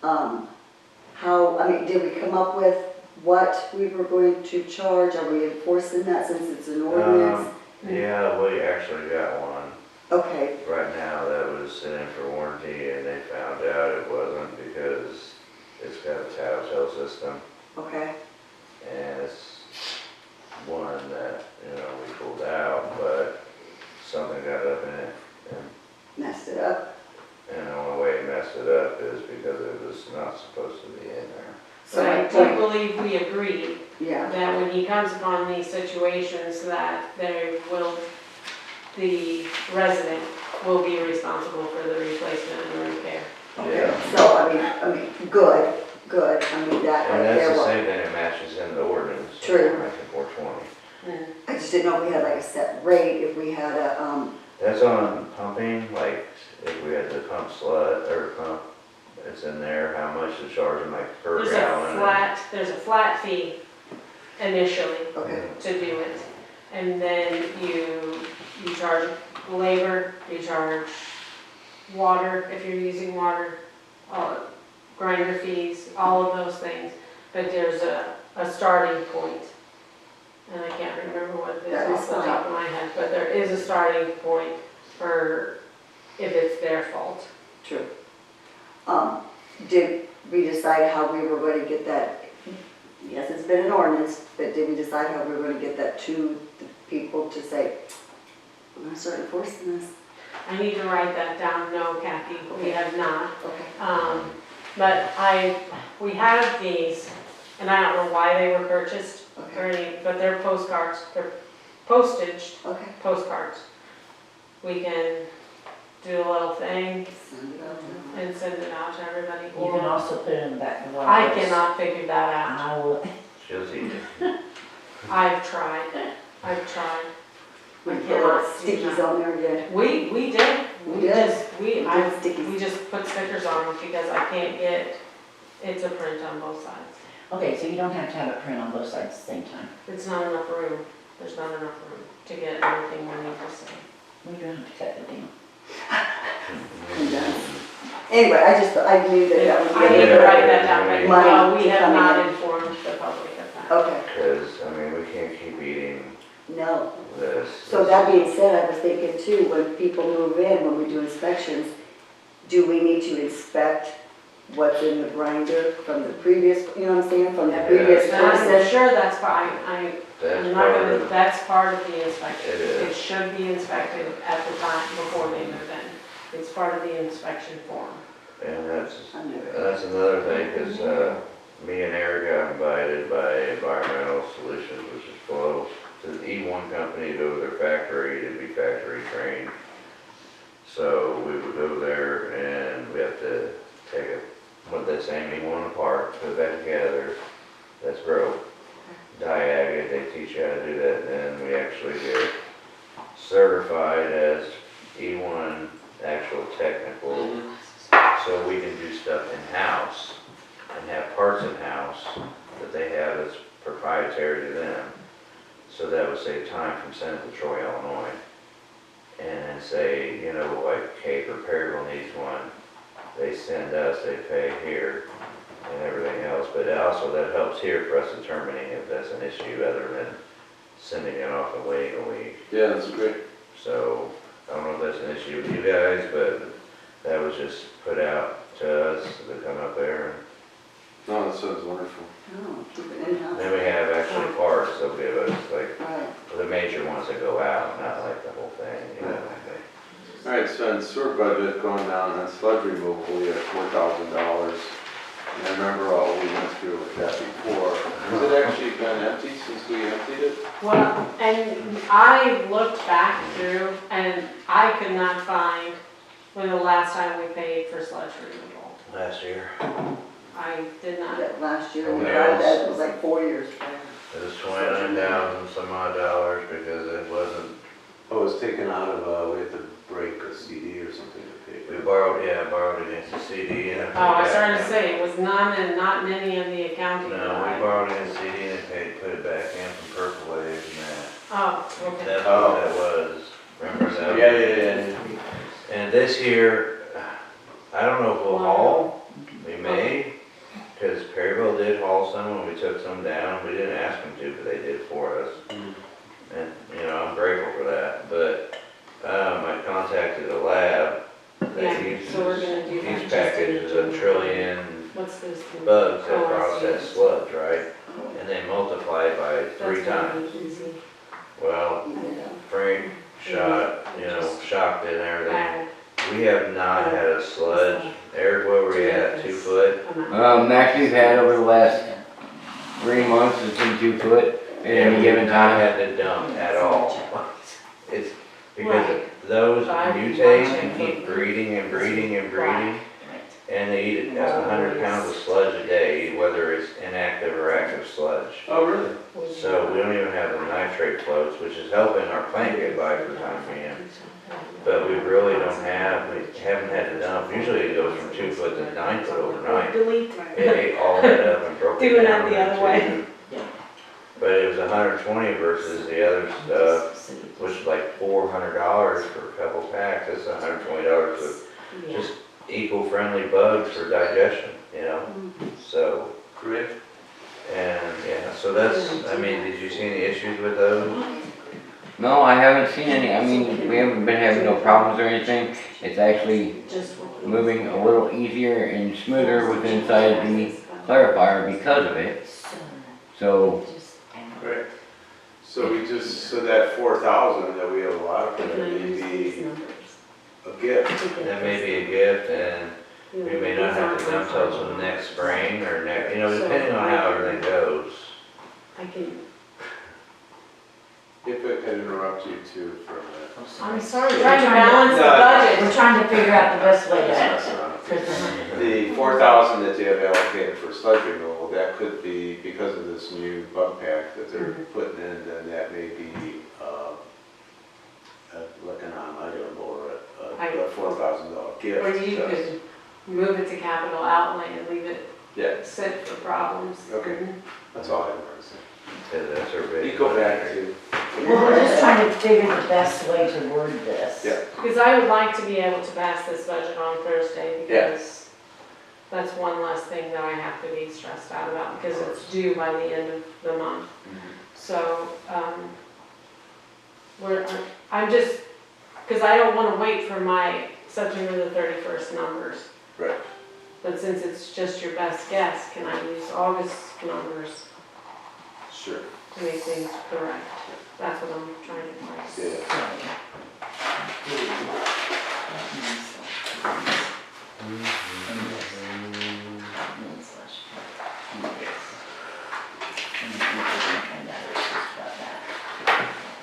Speaker 9: how, I mean, did we come up with what we were going to charge? Are we enforcing that since it's an ordinance?
Speaker 2: Yeah, we actually got one
Speaker 9: Okay,
Speaker 2: right now that was sent in for warranty, and they found out it wasn't because it's got a tattletale system,
Speaker 9: okay,
Speaker 2: and it's one that, we pulled out, but something got up in it,
Speaker 9: messed it up.
Speaker 2: and the only way it messed it up is because it was not supposed to be in there.
Speaker 9: So
Speaker 4: But I
Speaker 9: my
Speaker 4: do
Speaker 9: point,
Speaker 4: believe we agreed
Speaker 9: yeah,
Speaker 4: that when he comes upon these situations, that the resident will be responsible for the replacement and the repair.
Speaker 9: okay, so I mean, good, I mean, that right
Speaker 2: And that's
Speaker 9: there,
Speaker 2: the
Speaker 9: well,
Speaker 2: same thing that matches in the ordinance.
Speaker 9: True.
Speaker 2: I think 420.
Speaker 9: I just didn't know if we had like a set rate, if we had a,
Speaker 2: That's on pumping, like if we had to pump slud, or pump, it's in there, how much to charge them, like per gallon.
Speaker 4: There's a flat fee initially
Speaker 9: okay,
Speaker 4: to do it. And then you charge labor, you charge water, if you're using water, grinder fees, all of those things. But there's a starting point. And I can't remember what it is
Speaker 9: That is
Speaker 4: off the top of my head, but there is a starting point for if it's their fault.
Speaker 9: true. Did we decide how we were going to get that? Yes, it's been an ordinance, but did we decide how we were going to get that to the people to say, we're going to start enforcing this?
Speaker 4: I need to write that down. No, Kathy, we have not.
Speaker 9: Okay.
Speaker 4: But we have these, and I don't know why they were purchased or any, but they're postcards, they're postage
Speaker 9: Okay.
Speaker 4: postcards. We can do a little thing
Speaker 9: Send it out to them.
Speaker 4: and send it out to everybody.
Speaker 8: You can also put it in the back of our.
Speaker 4: I cannot figure that out.
Speaker 8: I will,
Speaker 2: She'll see it.
Speaker 4: I've tried.
Speaker 9: We
Speaker 4: I
Speaker 9: put
Speaker 4: cannot do
Speaker 9: stickies
Speaker 4: that.
Speaker 9: on there again.
Speaker 4: We did.
Speaker 9: We did.
Speaker 4: We
Speaker 9: did stickies.
Speaker 4: we just put stickers on them because I can't get, it's a print on both sides.
Speaker 8: okay, so you don't have to have it print on both sides at the same time.
Speaker 4: It's not enough room. There's not enough room to get everything we need to say.
Speaker 8: We don't have to cut it down.
Speaker 9: And, anyway, I knew that was.
Speaker 4: I need to write that down, but
Speaker 9: Money
Speaker 4: no, we have
Speaker 9: coming
Speaker 4: not
Speaker 9: in.
Speaker 4: informed the public of that.
Speaker 9: Okay,
Speaker 2: Because, we can't keep eating
Speaker 9: no.
Speaker 2: this.
Speaker 9: So that being said, I was thinking too, when people move in, when we do inspections, do we need to inspect what's in the grinder from the previous, you know what I'm saying, from the previous
Speaker 4: And I'm
Speaker 9: person?
Speaker 4: sure that's fine.
Speaker 2: That's
Speaker 4: I'm not
Speaker 2: part
Speaker 4: gonna,
Speaker 2: of,
Speaker 4: that's part of the inspection.
Speaker 2: It is.
Speaker 4: It should be inspected at the time before they move in. It's part of the inspection form.
Speaker 2: and that's
Speaker 9: I knew it.
Speaker 2: another thing, because me and Eric got invited by Environmental Solutions, which is close to the E1 company, to go to their factory to be factory trained. So we would go there and we have to take what that same E1 apart, put it back together, that's broke. Diag it, they teach you how to do that, and then we actually get certified as E1 actual technical, so we can do stuff in-house and have parts in-house that they have that's proprietary to them. So that would save time from sending to Troy, Illinois. And then say, like Cape or Perryville needs one, they send us, they pay here and everything else. But also that helps here for us determining if that's an issue other than sending it off and waiting a week.
Speaker 5: Yeah, that's great.
Speaker 2: So I don't know if that's an issue with you guys, but that was just put out to us to come up there.
Speaker 5: No, that sounds wonderful.
Speaker 9: Oh, keep it in-house.
Speaker 2: Then we have actually parts they'll give us, like
Speaker 9: Right.
Speaker 2: the major ones that go out, not like the whole thing,
Speaker 5: All right, so in sewer budget going down on sludge removal, we have $4,000. And I remember all we went through with that before. Has it actually been empty since we emptied it?
Speaker 4: Well, and I looked back through and I could not find when the last time we paid for sludge removal.
Speaker 2: Last year.
Speaker 4: I did not.
Speaker 9: That last year,
Speaker 2: Oh,
Speaker 9: and
Speaker 2: yeah.
Speaker 9: that was like 4 years prior.
Speaker 2: It was 29,000 some odd dollars because it wasn't,
Speaker 5: Oh, it's taken out of, we had to break a CD or something to pay.
Speaker 2: we borrowed against the CD and.
Speaker 4: Oh, I started to say, it was none and not in any of the accounting.
Speaker 2: No,
Speaker 4: that
Speaker 2: we borrowed against the CD and put it back in from Purple Wave and that.
Speaker 4: Oh, okay.
Speaker 2: That's what that was. Remember that?
Speaker 5: Yeah.
Speaker 2: And this year, I don't know if we'll haul, we may, because Perryville did haul some and we took some down. We didn't ask them to, but they did for us. And, you know, I'm grateful for that, but, I contacted a lab that
Speaker 4: Yeah, so we're gonna do that.
Speaker 2: these packages a trillion
Speaker 4: What's this?
Speaker 2: bugs that
Speaker 4: Oh, I
Speaker 2: process
Speaker 4: see.
Speaker 2: sludge, right? And they multiply it by
Speaker 4: That's
Speaker 2: 3 times.
Speaker 4: really easy.
Speaker 2: Well,
Speaker 9: Yeah.
Speaker 2: Frank shot, you know, shocked it and everything.
Speaker 4: Bad.
Speaker 2: We have not had a sludge. Eric, where were you at, 2 foot?
Speaker 1: Max, we've had over the last 3 months, it's been 2 foot at any
Speaker 2: And
Speaker 1: given
Speaker 2: we've not
Speaker 1: time.
Speaker 2: had to dump at all. It's because
Speaker 4: Right.
Speaker 2: those
Speaker 4: I've
Speaker 2: mutate
Speaker 4: watched
Speaker 2: and
Speaker 4: it.
Speaker 2: keep breeding and breeding and breeding.
Speaker 8: Right.
Speaker 2: And they eat 100 pounds of sludge a day, whether it's inactive or active sludge.
Speaker 5: Oh, really?
Speaker 2: So we don't even have the nitrate floats, which is helping our plant get by for the time being. But we really don't have, we haven't had to dump. Usually it goes from 2 foot to 9 foot overnight.
Speaker 4: Delete.
Speaker 2: It ate all that up and broke it
Speaker 4: Doing it
Speaker 2: down
Speaker 4: the other
Speaker 2: into-
Speaker 4: way.
Speaker 2: But it was 120 versus the other stuff, which is like $400 for a couple packs. That's $120 with
Speaker 4: Yeah.
Speaker 2: just eco-friendly bugs for digestion, you know? So,
Speaker 5: Great.
Speaker 2: and yeah, so that's, I mean, did you see any issues with those?
Speaker 1: No, I haven't seen any, I mean, we haven't been having no problems or anything. It's actually moving a little easier and smoother with inside the clarifier because of it. So,
Speaker 5: Great. So we just, so that 4,000 that we have a lot of,
Speaker 4: Can I
Speaker 5: may
Speaker 4: use these
Speaker 5: be
Speaker 4: numbers?
Speaker 5: a gift.
Speaker 2: That may be a gift, and we may not have to dump till next spring or next, you know, depending on how everything goes.
Speaker 4: I can,
Speaker 5: If it could interrupt you too for a minute.
Speaker 4: I'm sorry, trying to balance the
Speaker 5: No,
Speaker 4: budget.
Speaker 8: We're trying to figure out the best way
Speaker 5: That's
Speaker 8: to.
Speaker 5: not around. The 4,000 that you have allocated for sludge removal, that could be because of this new bug pack that they're putting in, then that may be, like an item or a $4,000 gift.
Speaker 4: Or you could move it to capital outlay and leave it
Speaker 5: Yeah,
Speaker 4: sit for problems.
Speaker 5: Okay.
Speaker 4: Mhm.
Speaker 5: that's all I wanted to say.
Speaker 2: Because that's our big.
Speaker 5: You go back to.
Speaker 8: Well, we're just trying to figure the best way to word this.
Speaker 5: Yeah.
Speaker 4: Because I would like to be able to pass this budget on Thursday
Speaker 5: Yeah.
Speaker 4: because that's one less thing that I have to be stressed out about because it's due by the end of the month. So, I'm just, because I don't want to wait for my September the 31st numbers.
Speaker 5: Right.
Speaker 4: But since it's just your best guess, can I use August numbers
Speaker 5: Sure.
Speaker 4: to make things correct? That's what I'm trying to find.
Speaker 5: Yeah.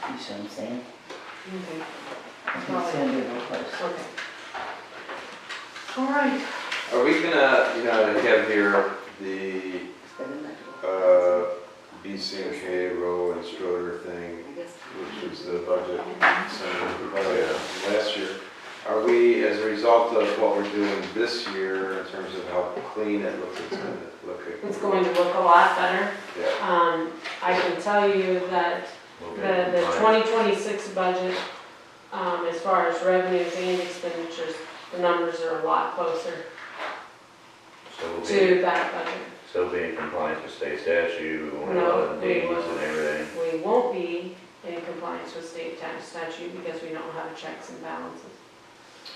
Speaker 8: You see what I'm saying?
Speaker 4: Okay.
Speaker 8: It's gonna be real close.
Speaker 4: Okay. All right.
Speaker 5: Are we gonna, have here the, BCMK row and Stroder thing, which was the budget center last year. Are we, as a result of what we're doing this year in terms of how clean it looks, it's gonna look?
Speaker 4: It's going to look a lot better.
Speaker 5: Yeah.
Speaker 4: I can tell you that the 2026 budget, as far as revenues and expenditures, the numbers are a lot closer
Speaker 2: So we'll
Speaker 4: to
Speaker 2: be,
Speaker 4: that budget.
Speaker 2: still be in compliance with state statute, we won't
Speaker 4: No,
Speaker 2: have all the
Speaker 4: we
Speaker 2: deeds
Speaker 4: won't.
Speaker 2: and everything.
Speaker 4: We won't be in compliance with state tax statute because we don't have checks and balances.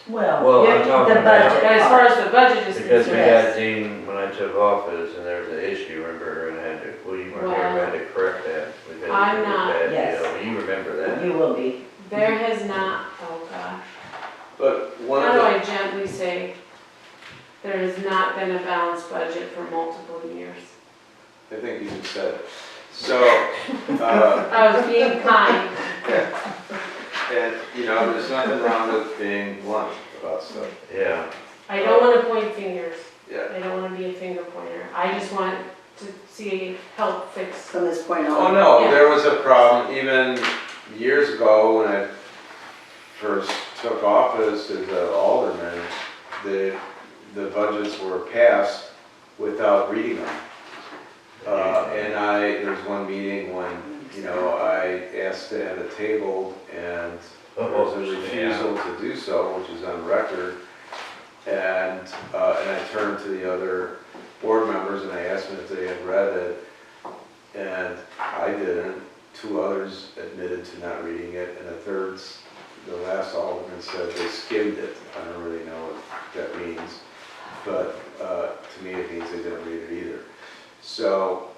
Speaker 2: Well,
Speaker 8: Yeah,
Speaker 2: I'm talking
Speaker 8: the
Speaker 2: about-
Speaker 8: budget
Speaker 4: But as far as the budget is
Speaker 2: Because we
Speaker 4: concerned,
Speaker 2: got Dean, when I took office, and there was an issue, remember, and I had to, well, you weren't here,
Speaker 4: Well,
Speaker 2: I had to correct that. Because
Speaker 4: I'm
Speaker 2: it was a
Speaker 4: not-
Speaker 2: bad
Speaker 8: Yes.
Speaker 2: deal. You remember that.
Speaker 8: You will be.
Speaker 4: there has not, oh gosh,
Speaker 5: But one
Speaker 4: how
Speaker 5: of
Speaker 4: do
Speaker 5: the,
Speaker 4: I gently say, there has not been a balanced budget for multiple years.
Speaker 5: I think you just said it. So,
Speaker 4: I was being kind.
Speaker 5: and, there's nothing wrong with being blunt about stuff.
Speaker 2: Yeah,
Speaker 4: I don't want to point fingers.
Speaker 5: Yeah.
Speaker 4: I don't want to be a finger pointer. see, help fix.
Speaker 9: From this point
Speaker 5: Oh,
Speaker 9: on?
Speaker 5: no,
Speaker 4: Yeah.
Speaker 5: there was a problem even years ago when I first took office as an alderman. The budgets were passed without reading them. And there was one meeting when, I asked to have it tabled and there was a refusal to do so, which is on record. And I turned to the other board members and I asked them if they had read it. And I didn't. 2 others admitted to not reading it, and the last alderman said they skimmed it. I don't really know what that means, but to me it means they didn't read it either. So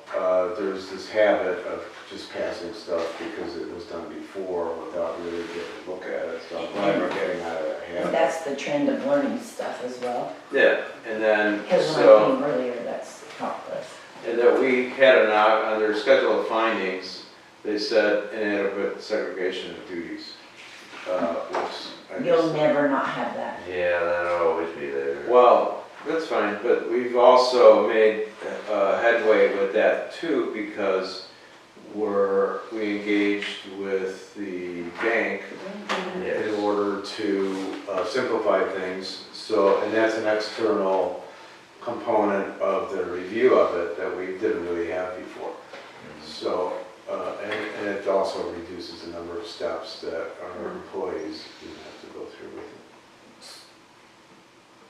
Speaker 5: there's this habit of just passing stuff because it was done before without really getting a look at it. So I'm glad we're getting out of that
Speaker 8: And
Speaker 5: habit.
Speaker 8: that's the trend of learning stuff as well.
Speaker 5: Yeah, and then
Speaker 8: Because when I
Speaker 5: so.
Speaker 8: came earlier, that's taught us.
Speaker 5: And that we had on their schedule of findings, they said inadequate segregation of duties, which I
Speaker 8: You'll
Speaker 5: guess.
Speaker 8: never not have that.
Speaker 2: Yeah, that'll always be there.
Speaker 5: Well, that's fine, but we've also made headway with that too, because we engaged with the bank
Speaker 2: Yes.
Speaker 5: in order to simplify things. So, and that's an external component of the review of it that we didn't really have before. So, and it also reduces the number of steps that our employees have to go through with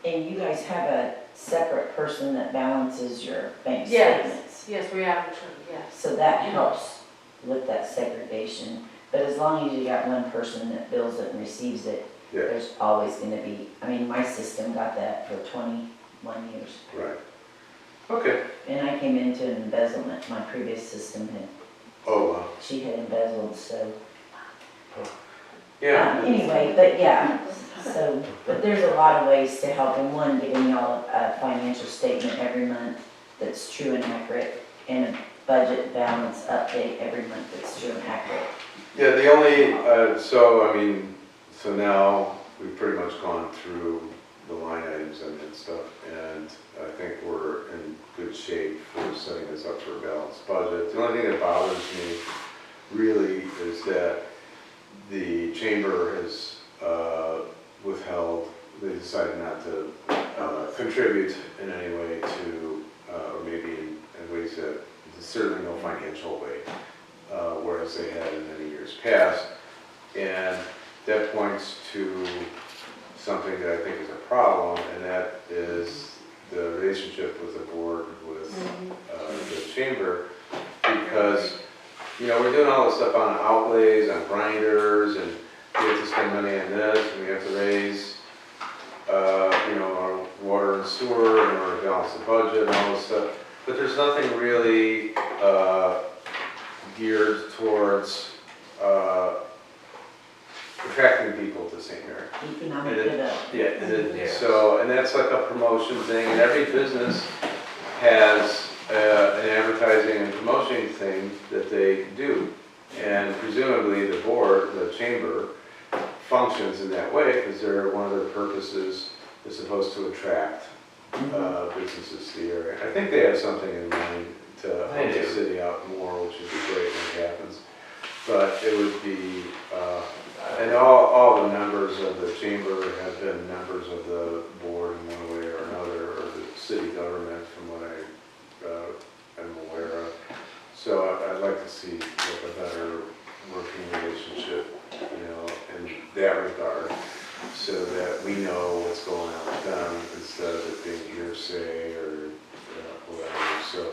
Speaker 5: it.
Speaker 8: And you guys have a separate person that balances your bank
Speaker 4: Yes.
Speaker 8: statements.
Speaker 4: Yes, we have, yes.
Speaker 8: So that helps with that segregation. But as long as you got one person that bills it and receives it,
Speaker 5: Yeah,
Speaker 8: there's always gonna be, my system got that for 21 years.
Speaker 5: right. Okay.
Speaker 8: And I came into an embezzlement, my previous system
Speaker 5: Oh,
Speaker 8: she had embezzled, so.
Speaker 5: yeah.
Speaker 8: Anyway, but yeah, so, but there's a lot of ways to help, and one, giving y'all a financial statement every month that's true and accurate, and a budget balance update every month that's true and accurate.
Speaker 5: Yeah, the only, so now we've pretty much gone through the line items and stuff, and I think we're in good shape for setting this up for a balanced budget. The only thing that bothers me really is that the chamber has withheld, they decided not to contribute in any way to, or maybe in ways that, there's certainly no financial way, whereas they had in many years past. And that points to something that I think is a problem, and that is the relationship with the board, with the chamber, because, we're doing all this stuff on outlays, on grinders, and we have to spend money on this, and we have to raise, our water and sewer in order to balance the budget and all this stuff, but there's nothing really geared towards attracting people to St. Mary.
Speaker 8: Economic
Speaker 5: And
Speaker 8: development.
Speaker 2: Yeah.
Speaker 5: So, and that's like a promotion thing, and every business has an advertising and promotion thing that they do. And presumably the board, the chamber, functions in that way because one of their purposes is supposed to attract businesses to the area. I think they have something in mind to help
Speaker 2: They
Speaker 5: the
Speaker 2: do.
Speaker 5: city out more, which would be great when it happens. But it would be, and all the members of the chamber have been members of the board in one way or another, or the city government from what I am aware of. So I'd like to see like a better working relationship, in that regard, so that we know what's going on with them instead of it being hearsay or whatever. So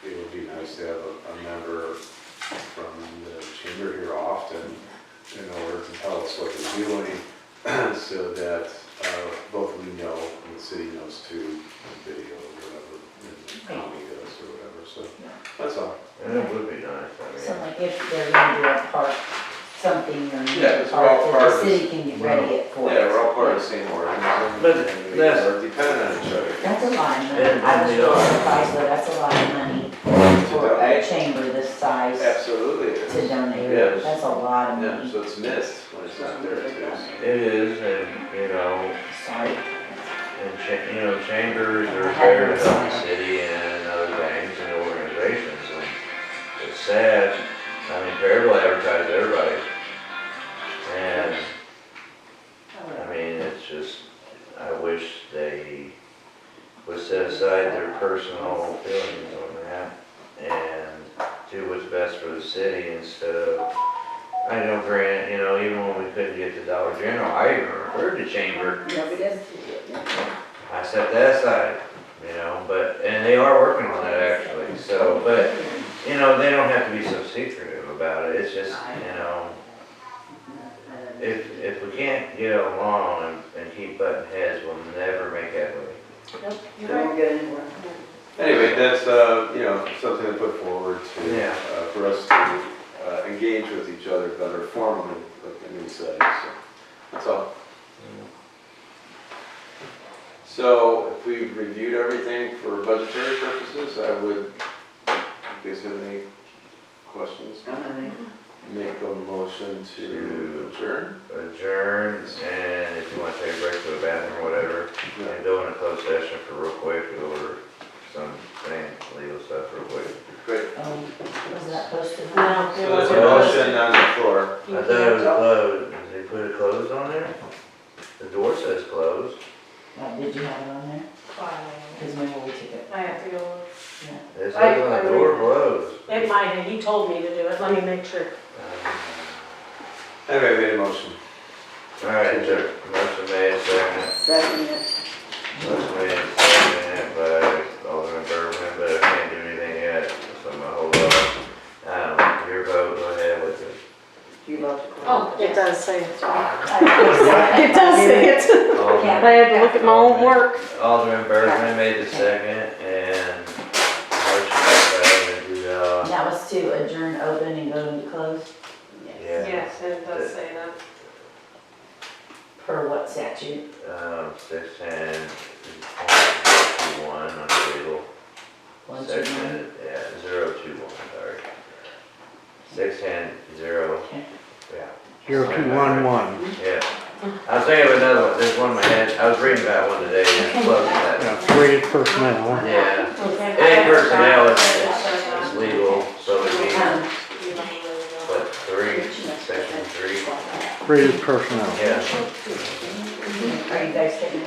Speaker 5: it would be nice to have a member from the chamber here often in order to tell us what they're doing, so that both we know and the city knows too, on video or whatever, and the county does or whatever, so that's all.
Speaker 2: And it would be nice,
Speaker 8: So like if they're gonna do a park, something or need
Speaker 5: Yeah,
Speaker 8: a
Speaker 5: it's all
Speaker 8: park,
Speaker 5: part
Speaker 8: then
Speaker 5: of
Speaker 8: the city can get ready it for
Speaker 5: Yeah,
Speaker 8: it.
Speaker 5: we're all part of the same organism,
Speaker 2: But
Speaker 5: and we
Speaker 2: that's-
Speaker 5: are dependent on each other.
Speaker 8: That's a lot of money.
Speaker 2: And
Speaker 8: I was
Speaker 2: they
Speaker 8: really
Speaker 2: are.
Speaker 8: surprised, but that's a lot of money for a
Speaker 5: donate.
Speaker 8: chamber this size
Speaker 5: Absolutely it
Speaker 8: to
Speaker 5: is.
Speaker 8: donate.
Speaker 2: Yes.
Speaker 8: That's a lot of
Speaker 5: Yeah,
Speaker 8: money.
Speaker 5: so it's missed when it's not there too.
Speaker 2: It is, and,
Speaker 8: Sorry.
Speaker 2: chambers are there to help the city, and other set aside their personal feelings on that and do what's best for the city instead of, I know Grant, you know, even when we couldn't get the Dollar General, I even referred to Chamber.
Speaker 9: Yeah, we did.
Speaker 2: I set that aside, you know, but, and they are working on that actually, so, but, you know, they don't have to be so secretive about it, it's just, you know, if we can't get along and keep butting heads, we'll never make headway.
Speaker 9: We won't get anywhere.
Speaker 5: Anyway, that's, you know, something to put forward to,
Speaker 2: Yeah.
Speaker 5: for us to engage with each other better formally, like the new setting, so, that's all. So, if we've reviewed everything for budgetary purposes, I would, if you guys have any questions, make a motion to adjourn.
Speaker 2: Adjourn, and if you want to take a break to the bathroom or whatever, and go in a closed session for real quick, or some legal stuff real quick.
Speaker 5: Great.
Speaker 8: Was that posted?
Speaker 4: No, it
Speaker 5: So there's a
Speaker 4: wasn't.
Speaker 5: motion on the floor.
Speaker 2: I thought it was closed, did they put it closed on there? The door says closed.
Speaker 8: Did you have it on there? Because maybe we took it.
Speaker 4: I have to go look.
Speaker 2: It says on the door closed.
Speaker 4: It might have, he told me to do it, let me make sure.
Speaker 5: Anyway, made a motion.
Speaker 2: All right, sir, motion made, second.
Speaker 9: Second it.
Speaker 2: Motion made, second by Alderman Bergman, but I can't do anything yet, so I'm gonna hold off. Your vote, go ahead with it.
Speaker 9: You love to.
Speaker 4: Oh, it does say it, sorry.
Speaker 3: I-
Speaker 4: It does say it.
Speaker 2: Alderman-
Speaker 4: I had to look at my own work.
Speaker 2: Alderman Bergman made the second, and motion made by Alderman Duval.
Speaker 8: That was to adjourn, open, and go into close,
Speaker 2: Yeah.
Speaker 4: Yes, it does say that.
Speaker 8: per what statute?
Speaker 2: 610.21 on the legal.
Speaker 8: 121.
Speaker 2: Section, yeah, 021, sorry. 610,
Speaker 8: Okay.
Speaker 2: yeah.
Speaker 6: 0211.
Speaker 2: Yeah. I was thinking of another one, there's one in my head, I was reading about one today, and it's close to that.
Speaker 6: Yeah, rated personnel.
Speaker 2: Yeah,
Speaker 4: Okay.
Speaker 2: it ain't personnel, it's legal, so it'd be, what, 3, section 3?
Speaker 6: Rated personnel.
Speaker 2: Yeah.
Speaker 8: Are you guys taking